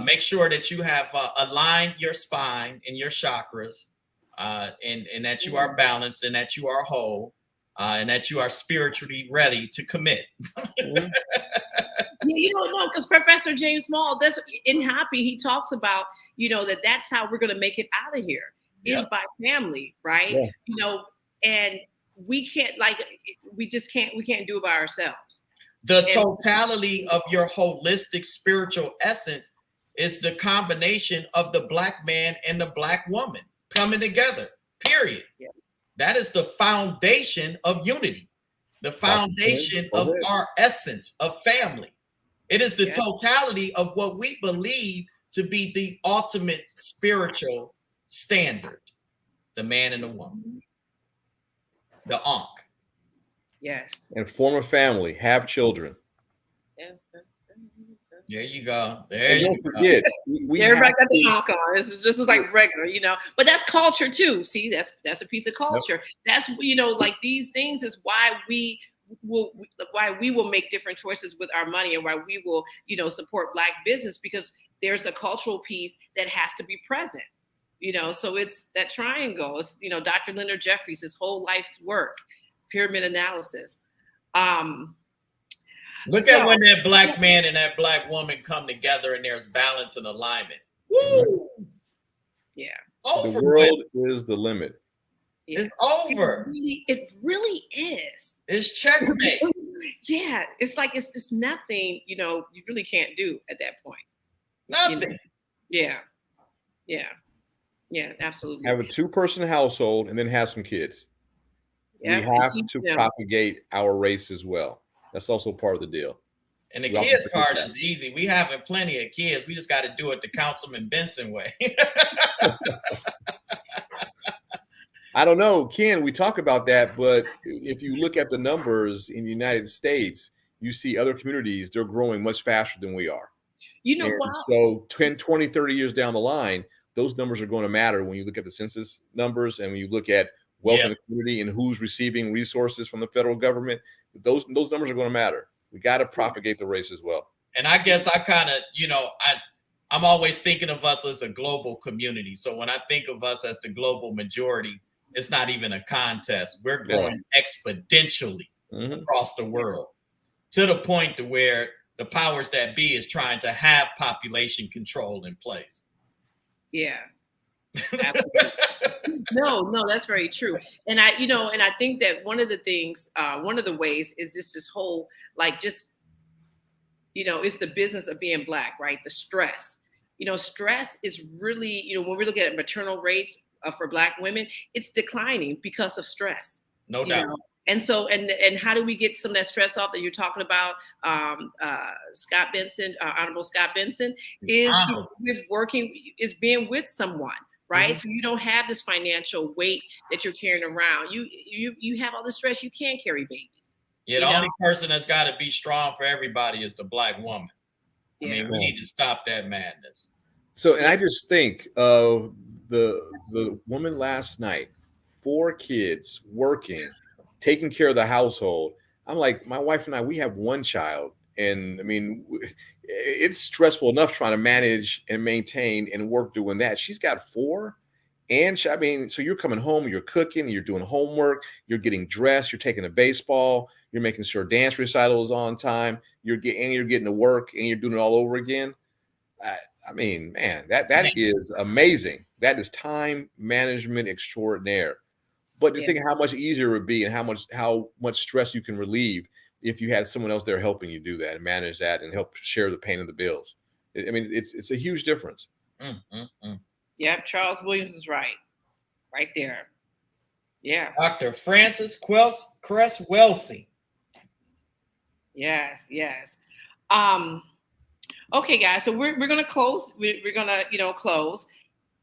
Make sure that you have aligned your spine and your chakras, and that you are balanced and that you are whole, and that you are spiritually ready to commit. you don't know, because Professor James Small, that's in HAPI, he talks about, that's how we're going to make it out of here, is by family, right? Yeah. And we can't, we can't do it by ourselves. The totality of your holistic spiritual essence is the combination of the Black man and the Black woman coming together, period. Yeah. That is the foundation of unity, the foundation of our essence of family. It is the totality of what we believe to be the ultimate spiritual standard, the man and the woman, the Ankh. Yes. And form a family, have children. There you go. And don't forget, everybody got the Ankh on. This is like regular, but that's culture too. See, that's a piece of culture. Yep. That's, like these things is why we will make different choices with our money, and why we will, support Black business, because there's a cultural piece that has to be present. So it's that triangle. It's, Dr. Leonard Jeffries, his whole life's work, pyramid analysis. Look at when that Black man and that Black woman come together and there's balance and alignment. Woo! Yeah. The world is the limit. Yeah. It's over. It really is. It's checkmate. Yeah. It's like, it's nothing, you really can't do at that point. Nothing. Yeah. Yeah, absolutely. Have a 2-person household and then have some kids. We have to propagate our race as well. That's also part of the deal. And the kids part is easy. We having plenty of kids. We just got to do it the Councilman Benson way. I don't know, Ken, we talk about that, but if you look at the numbers in the United States, you see other communities, they're growing much faster than we are. So 10, 20, 30 years down the line, those numbers are going to matter when you look at the census numbers and when you look at wealth in the community and who's receiving resources from the federal government. Those numbers are going to matter. We got to propagate the race as well. And I guess I kind of, I'm always thinking of us as a global community. So when I think of us as the global majority, it's not even a contest. We're growing exponentially across the world, to the point to where the powers that be is trying to have population control in place. Yeah. No, that's very true. And I think that one of the things, one of the ways is just this whole, it's the business of being Black, right? The stress, stress is really, when we look at maternal rates for Black women, it's declining because of stress. No doubt. And so, and how do we get some of that stress off that you're talking about? Scott Benson, Honorable Scott Benson, is being with someone, right? So you don't have this financial weight that you're carrying around. You have all the stress. You can't carry babies. Yeah, the only person that's got to be strong for everybody is the Black woman. I mean, we need to stop that madness. So, and I just think of the woman last night, 4 kids, working, taking care of the household. I'm like, my wife and I, we have 1 child. And I mean, it's stressful enough trying to manage and maintain and work doing that. She's got 4. And so you're coming home, you're cooking, you're doing homework, you're getting dressed, you're taking a baseball, you're making sure dance recital is on time, you're getting to work, and you're doing it all over again. I mean, man, that is amazing. That is time management extraordinaire. But just think how much easier it would be and how much stress you can relieve if you had someone else there helping you do that and manage that and help share the pain of the bills. I mean, it's a huge difference. Yeah, Charles Williams is right there. Yeah. Dr. Francis Cress-Welsing. Yes. Okay, guys. So we're gonna close. We're gonna close.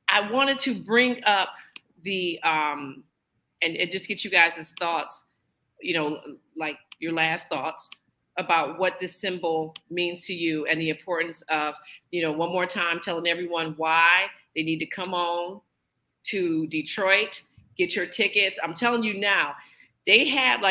I wanted to bring up the and just get you guys' thoughts. Like your last thoughts about what this symbol means to you and the importance of one more time telling everyone why they need to come on to Detroit, get your tickets. I'm telling you now, they have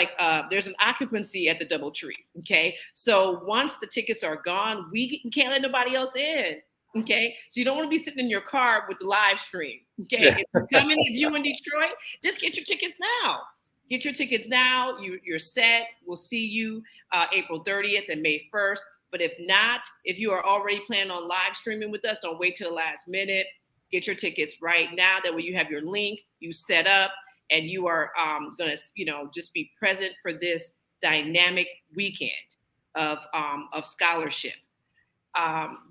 there's an occupancy at the DoubleTree. Okay. So once the tickets are gone, we can't let nobody else in. Okay. So you don't want to be sitting in your car with the live stream. Okay. If you're in Detroit, just get your tickets now. Get your tickets now. You're set. We'll see you April 30th and May 1st. But if not, if you are already planning on live streaming with us, don't wait till the last minute. Get your tickets right now. That way you have your link, you set up, and you are going to, just be present for this dynamic weekend of scholarship.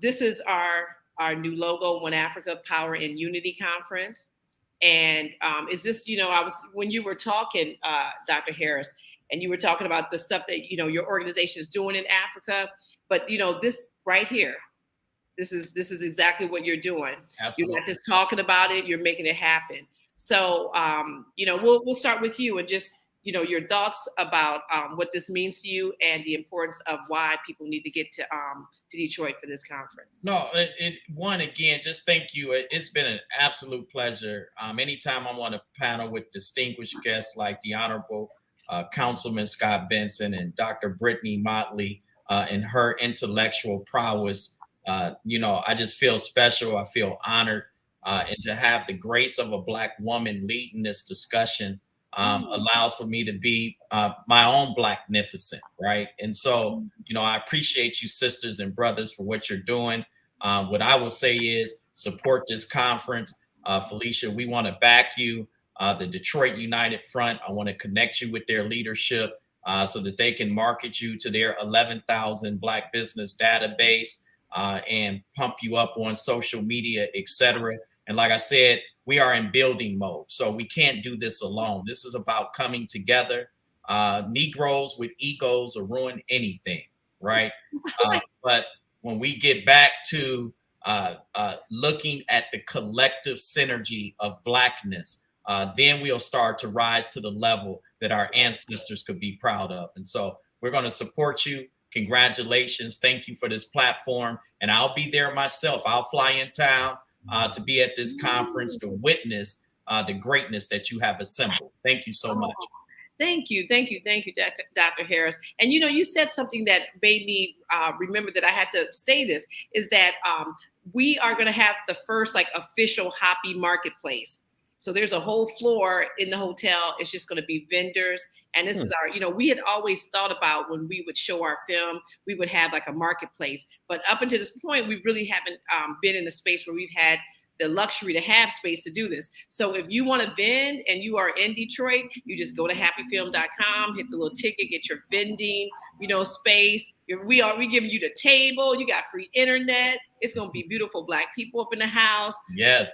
This is our new logo, One Africa Power and Unity Conference. And is this, when you were talking, Dr. Harris, and you were talking about the stuff that, your organization is doing in Africa, but, this right here, this is exactly what you're doing. Absolutely. You're not just talking about it, you're making it happen. So, we'll start with you and just, your thoughts about what this means to you and the importance of why people need to get to Detroit for this conference. No, again, just thank you. It's been an absolute pleasure. Anytime I'm on a panel with distinguished guests like the Honorable Councilman Scott Benson and Dr. Brittany Motley and her intellectual prowess, I just feel special. I feel honored. And to have the grace of a Black woman leading this discussion allows for me to be my own Blacknificent, right? And so, I appreciate you sisters and brothers for what you're doing. What I will say is support this conference. Felicia, we want to back you. The Detroit United Front, I want to connect you with their leadership so that they can market you to their 11,000 Black business database and pump you up on social media, etc. And like I said, we are in building mode, so we can't do this alone. This is about coming together. Negroes with egos will ruin anything, right? But when we get back to looking at the collective synergy of Blackness, then we'll start to rise to the level that our ancestors could be proud of. And so we're going to support you. Congratulations. Thank you for this platform. And I'll be there myself. I'll fly in town to be at this conference to witness the greatness that you have assembled. Thank you so much. Thank you, Dr. Harris. And you said something that made me remember that I had to say this, is that we are going to have the first official HAPI marketplace. So there's a whole floor in the hotel. It's just going to be vendors. And this is our, we had always thought about when we would show our film, we would have a marketplace. But up until this point, we really haven't been in a space where we've had the luxury to have space to do this. So if you want to vend and you are in Detroit, you just go to hapifilm.com, hit the little ticket, get your vending, space. We giving you the table. You got free internet. It's going to be beautiful Black people up in the house. Yes.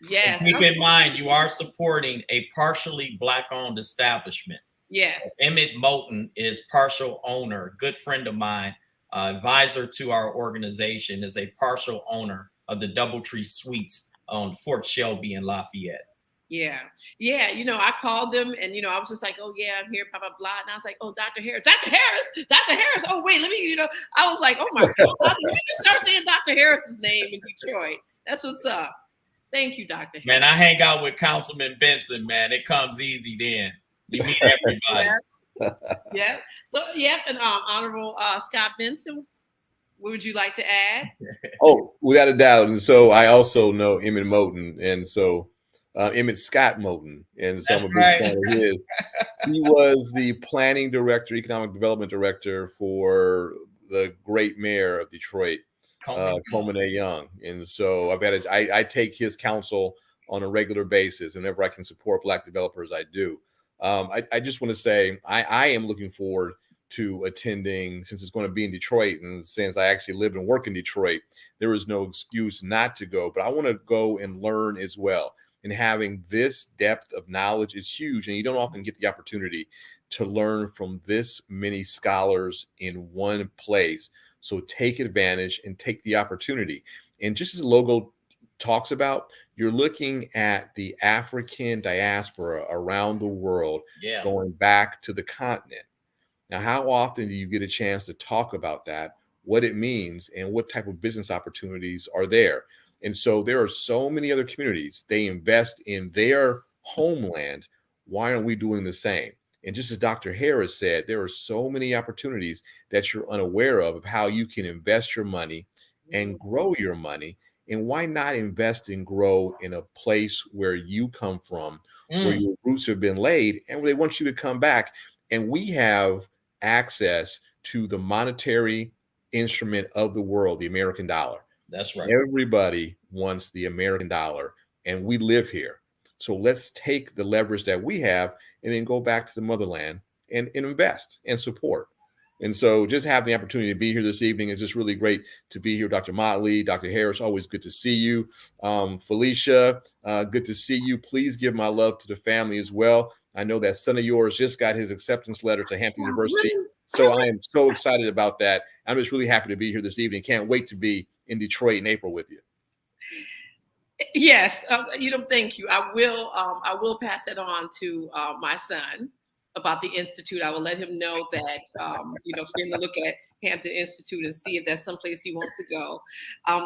Yes. And keep in mind, you are supporting a partially Black-owned establishment. Yes. So Emmett Moulton is partial owner, good friend of mine, advisor to our organization, is a partial owner of the Doubletree Suites on Fort Shelby in Lafayette. Yeah. I called them and, I was just like, oh, yeah, I'm here, blah, blah, blah. And I was like, oh, Dr. Harris. Oh, wait, let me, I was like, oh, my God. Let me just start saying Dr. Harris's name in Detroit. That's what's up. Thank you, Dr. Harris. Man, I hang out with Councilman Benson, man. It comes easy then. You meet everybody. Yeah. So, and Honorable Scott Benson, what would you like to add? Oh, without a doubt. And so I also know Emmett Moulton, and so Emmett Scott Moulton, and so I'm a big fan of his. He was the planning director, economic development director for the great mayor of Detroit, Coleman A. Young. And so I take his counsel on a regular basis. Whenever I can support Black developers, I do. I just want to say I am looking forward to attending, since it's going to be in Detroit, and since I actually live and work in Detroit, there is no excuse not to go. But I want to go and learn as well. And having this depth of knowledge is huge. And you don't often get the opportunity to learn from this many scholars in one place. So take advantage and take the opportunity. And just as the logo talks about, you're looking at the African diaspora around the world, going back to the continent. Now, how often do you get a chance to talk about that, what it means, and what type of business opportunities are there? And so there are so many other communities. They invest in their homeland. Why aren't we doing the same? And just as Dr. Harris said, there are so many opportunities that you're unaware of how you can invest your money and grow your money. And why not invest and grow in a place where you come from, where your roots have been laid, and where they want you to come back? And we have access to the monetary instrument of the world, the American dollar. That's right. Everybody wants the American dollar, and we live here. So let's take the leverage that we have and then go back to the motherland and invest and support. And so just having the opportunity to be here this evening is just really great to be here. Dr. Motley, Dr. Harris, always good to see you. Felicia, good to see you. Please give my love to the family as well. I know that son of yours just got his acceptance letter to Hampton University. So I am so excited about that. I'm just really happy to be here this evening. Can't wait to be in Detroit in April with you. Yes, thank you. I will pass it on to my son about the Institute. I will let him know that, for him to look at Hampton Institute and see if there's someplace he wants to go.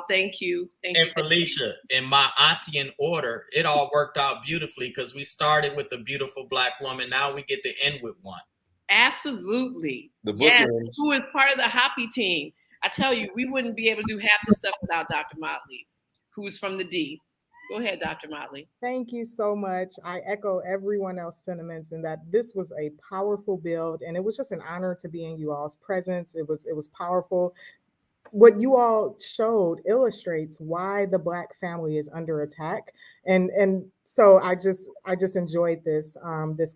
Thank you. And Felicia, in my Auntie order, it all worked out beautifully because we started with a beautiful Black woman. Now we get to end with one. Absolutely. Yes, who is part of the HAPI team. I tell you, we wouldn't be able to do half the stuff without Dr. Motley, who's from the D. Go ahead, Dr. Motley. Thank you so much. I echo everyone else's sentiments in that this was a powerful build, and it was just an honor to be in you all's presence. It was powerful. What you all showed illustrates why the Black family is under attack, and so I just enjoyed this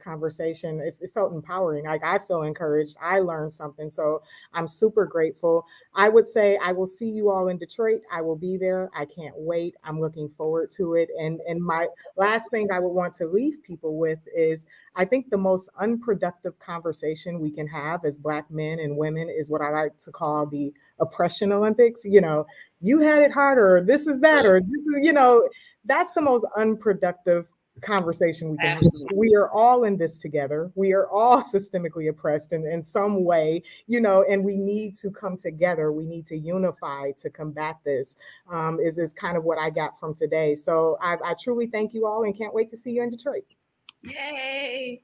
conversation. It felt empowering. Like, I feel encouraged. I learned something, so I'm super grateful. I would say I will see you all in Detroit. I will be there. I can't wait. I'm looking forward to it. And my last thing I would want to leave people with is, I think the most unproductive conversation we can have as Black men and women is what I like to call the oppression Olympics. You had it harder, or this is that, or this is, that's the most unproductive conversation we can have. We are all in this together. We are all systemically oppressed in some way, and we need to come together. We need to unify to combat this, is kind of what I got from today. So I truly thank you all and can't wait to see you in Detroit. Yay.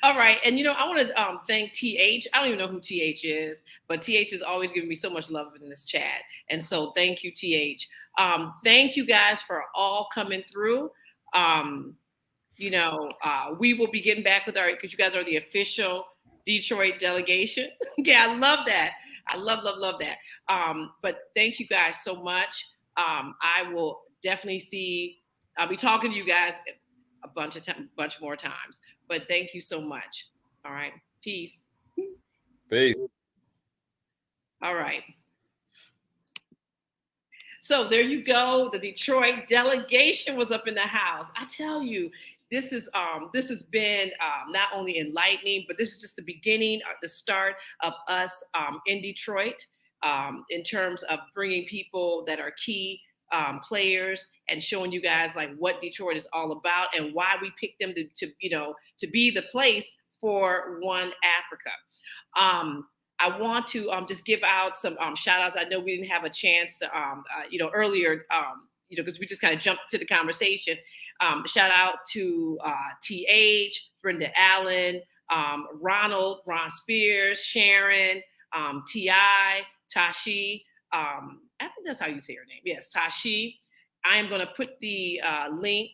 All right. And, I want to thank TH. I don't even know who TH is, but TH is always giving me so much love in this chat. And so thank you, TH. Thank you guys for all coming through. We will be getting back with because you guys are the official Detroit delegation. Yeah, I love that. I love that. But thank you guys so much. I will definitely I'll be talking to you guys a bunch more times, but thank you so much. All right. Peace. All right. So there you go. The Detroit delegation was up in the house. I tell you, this has been not only enlightening, but this is just the beginning, the start of us in Detroit in terms of bringing people that are key players and showing you guys like what Detroit is all about and why we picked them to be the place for One Africa. I want to just give out some shout outs. I know we didn't have a chance to, earlier, because we just kind of jumped to the conversation. Shout out to TH, Brenda Allen, Ron Spears, Sharon, T.I., Tashi. I think that's how you say her name. Yes, Tashi. I am going to put the link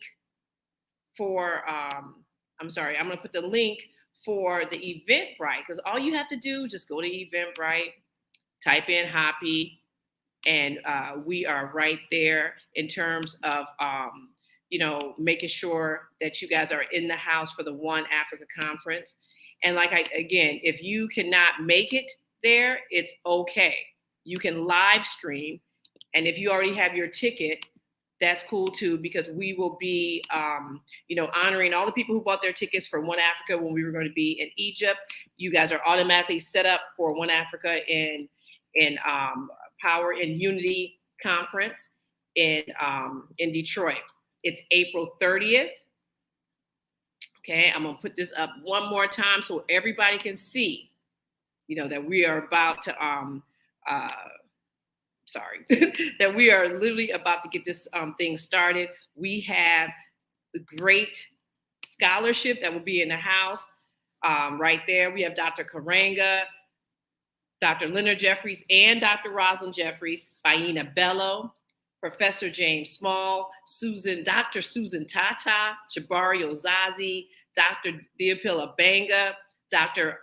for, I'm going to put the link for the Eventbrite, because all you have to do, just go to Eventbrite, type in HAPI, and we are right there in terms of, making sure that you guys are in the house for the One Africa Conference. And again, if you cannot make it there, it's okay. You can live stream. And if you already have your ticket, that's cool too, because we will be, honoring all the people who bought their tickets for One Africa when we were going to be in Egypt. You guys are automatically set up for One Africa in Power and Unity Conference in Detroit. It's April 30th. Okay, I'm gonna put this up one more time so everybody can see, that we are about to that we are literally about to get this thing started. We have the great scholarship that will be in the house right there. We have Dr. Karanga, Dr. Leonard Jeffries, and Dr. Rosalind Jeffries, Baina Bello, Professor James Small, Dr. Susan Tata, Jabari Ozazi, Dr. Diapila Banga, Dr.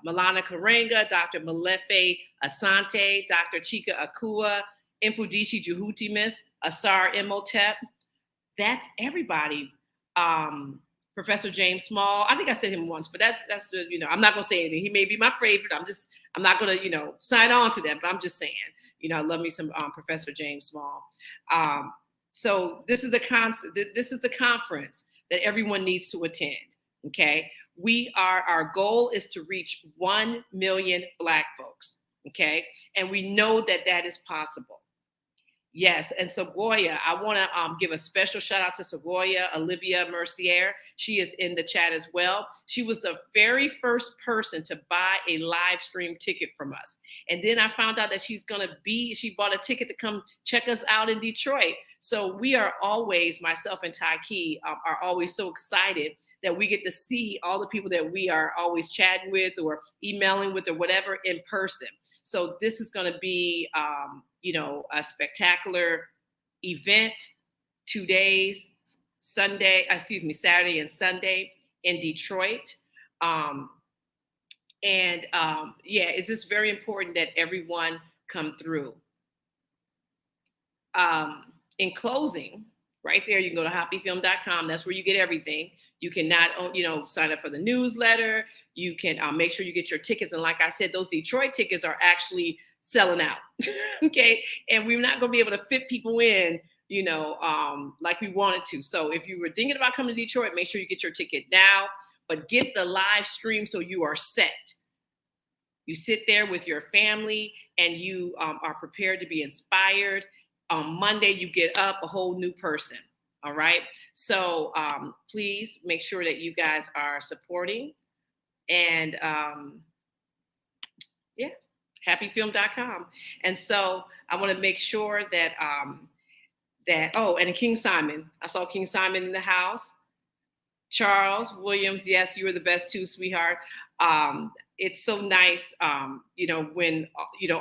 Malana Karenga, Dr. Malefe Asante, Dr. Chika Akua, Mfudishi Juhutimis, Asar Imhotep. That's everybody. Professor James Small. I think I said him once, but that's I'm not gonna say anything. He may be my favorite. I'm not gonna sign on to that, but I'm just saying, I love me some Professor James Small. So this is the conference that everyone needs to attend. Okay, our goal is to reach 1 million Black folks. Okay, and we know that is possible. Yes, and Segoya, I want to give a special shout out to Segoya, Olivia Mercier. She is in the chat as well. She was the very first person to buy a live stream ticket from us. And then I found out that she bought a ticket to come check us out in Detroit. So we are always, myself and Taiki, are always so excited that we get to see all the people that we are always chatting with or emailing with or whatever in person. So this is going to be, a spectacular event, 2 days, Saturday and Sunday in Detroit. It's just very important that everyone come through. In closing, right there, you can go to hapifilm.com. That's where you get everything. You can sign up for the newsletter. You can make sure you get your tickets. And like I said, those Detroit tickets are actually selling out. Okay. And we're not going to be able to fit people in, like we wanted to. So if you were thinking about coming to Detroit, make sure you get your ticket now, but get the live stream so you are set. You sit there with your family and you are prepared to be inspired. On Monday, you get up a whole new person. All right. So please make sure that you guys are supporting and hapifilm.com. And so I want to make sure that and King Simon, I saw King Simon in the house. Charles Williams, yes, you were the best too, sweetheart. It's so nice, when,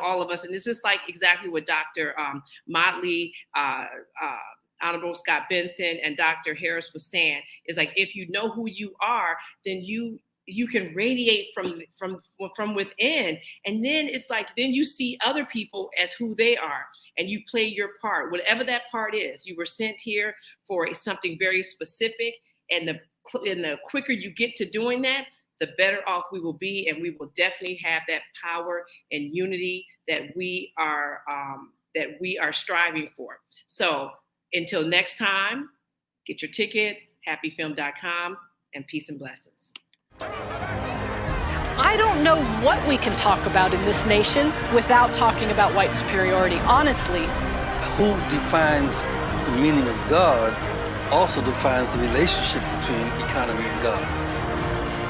all of us, and this is like exactly what Dr. Motley, Honorable Scott Benson, and Dr. Harris was saying, is like, if you know who you are, then you can radiate from within. And then it's like, then you see other people as who they are and you play your part, whatever that part is. You were sent here for something very specific, and the quicker you get to doing that, the better off we will be, and we will definitely have that power and unity that we are striving for. So until next time, get your ticket, hapifilm.com, and peace and blessings. I don't know what we can talk about in this nation without talking about white superiority, honestly. Who defines the meaning of God also defines the relationship between economy and God.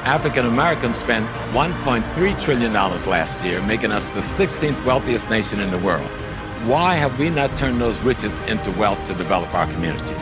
African Americans spent $1.3 trillion last year, making us the 16th wealthiest nation in the world. Why have we not turned those riches into wealth to develop our community?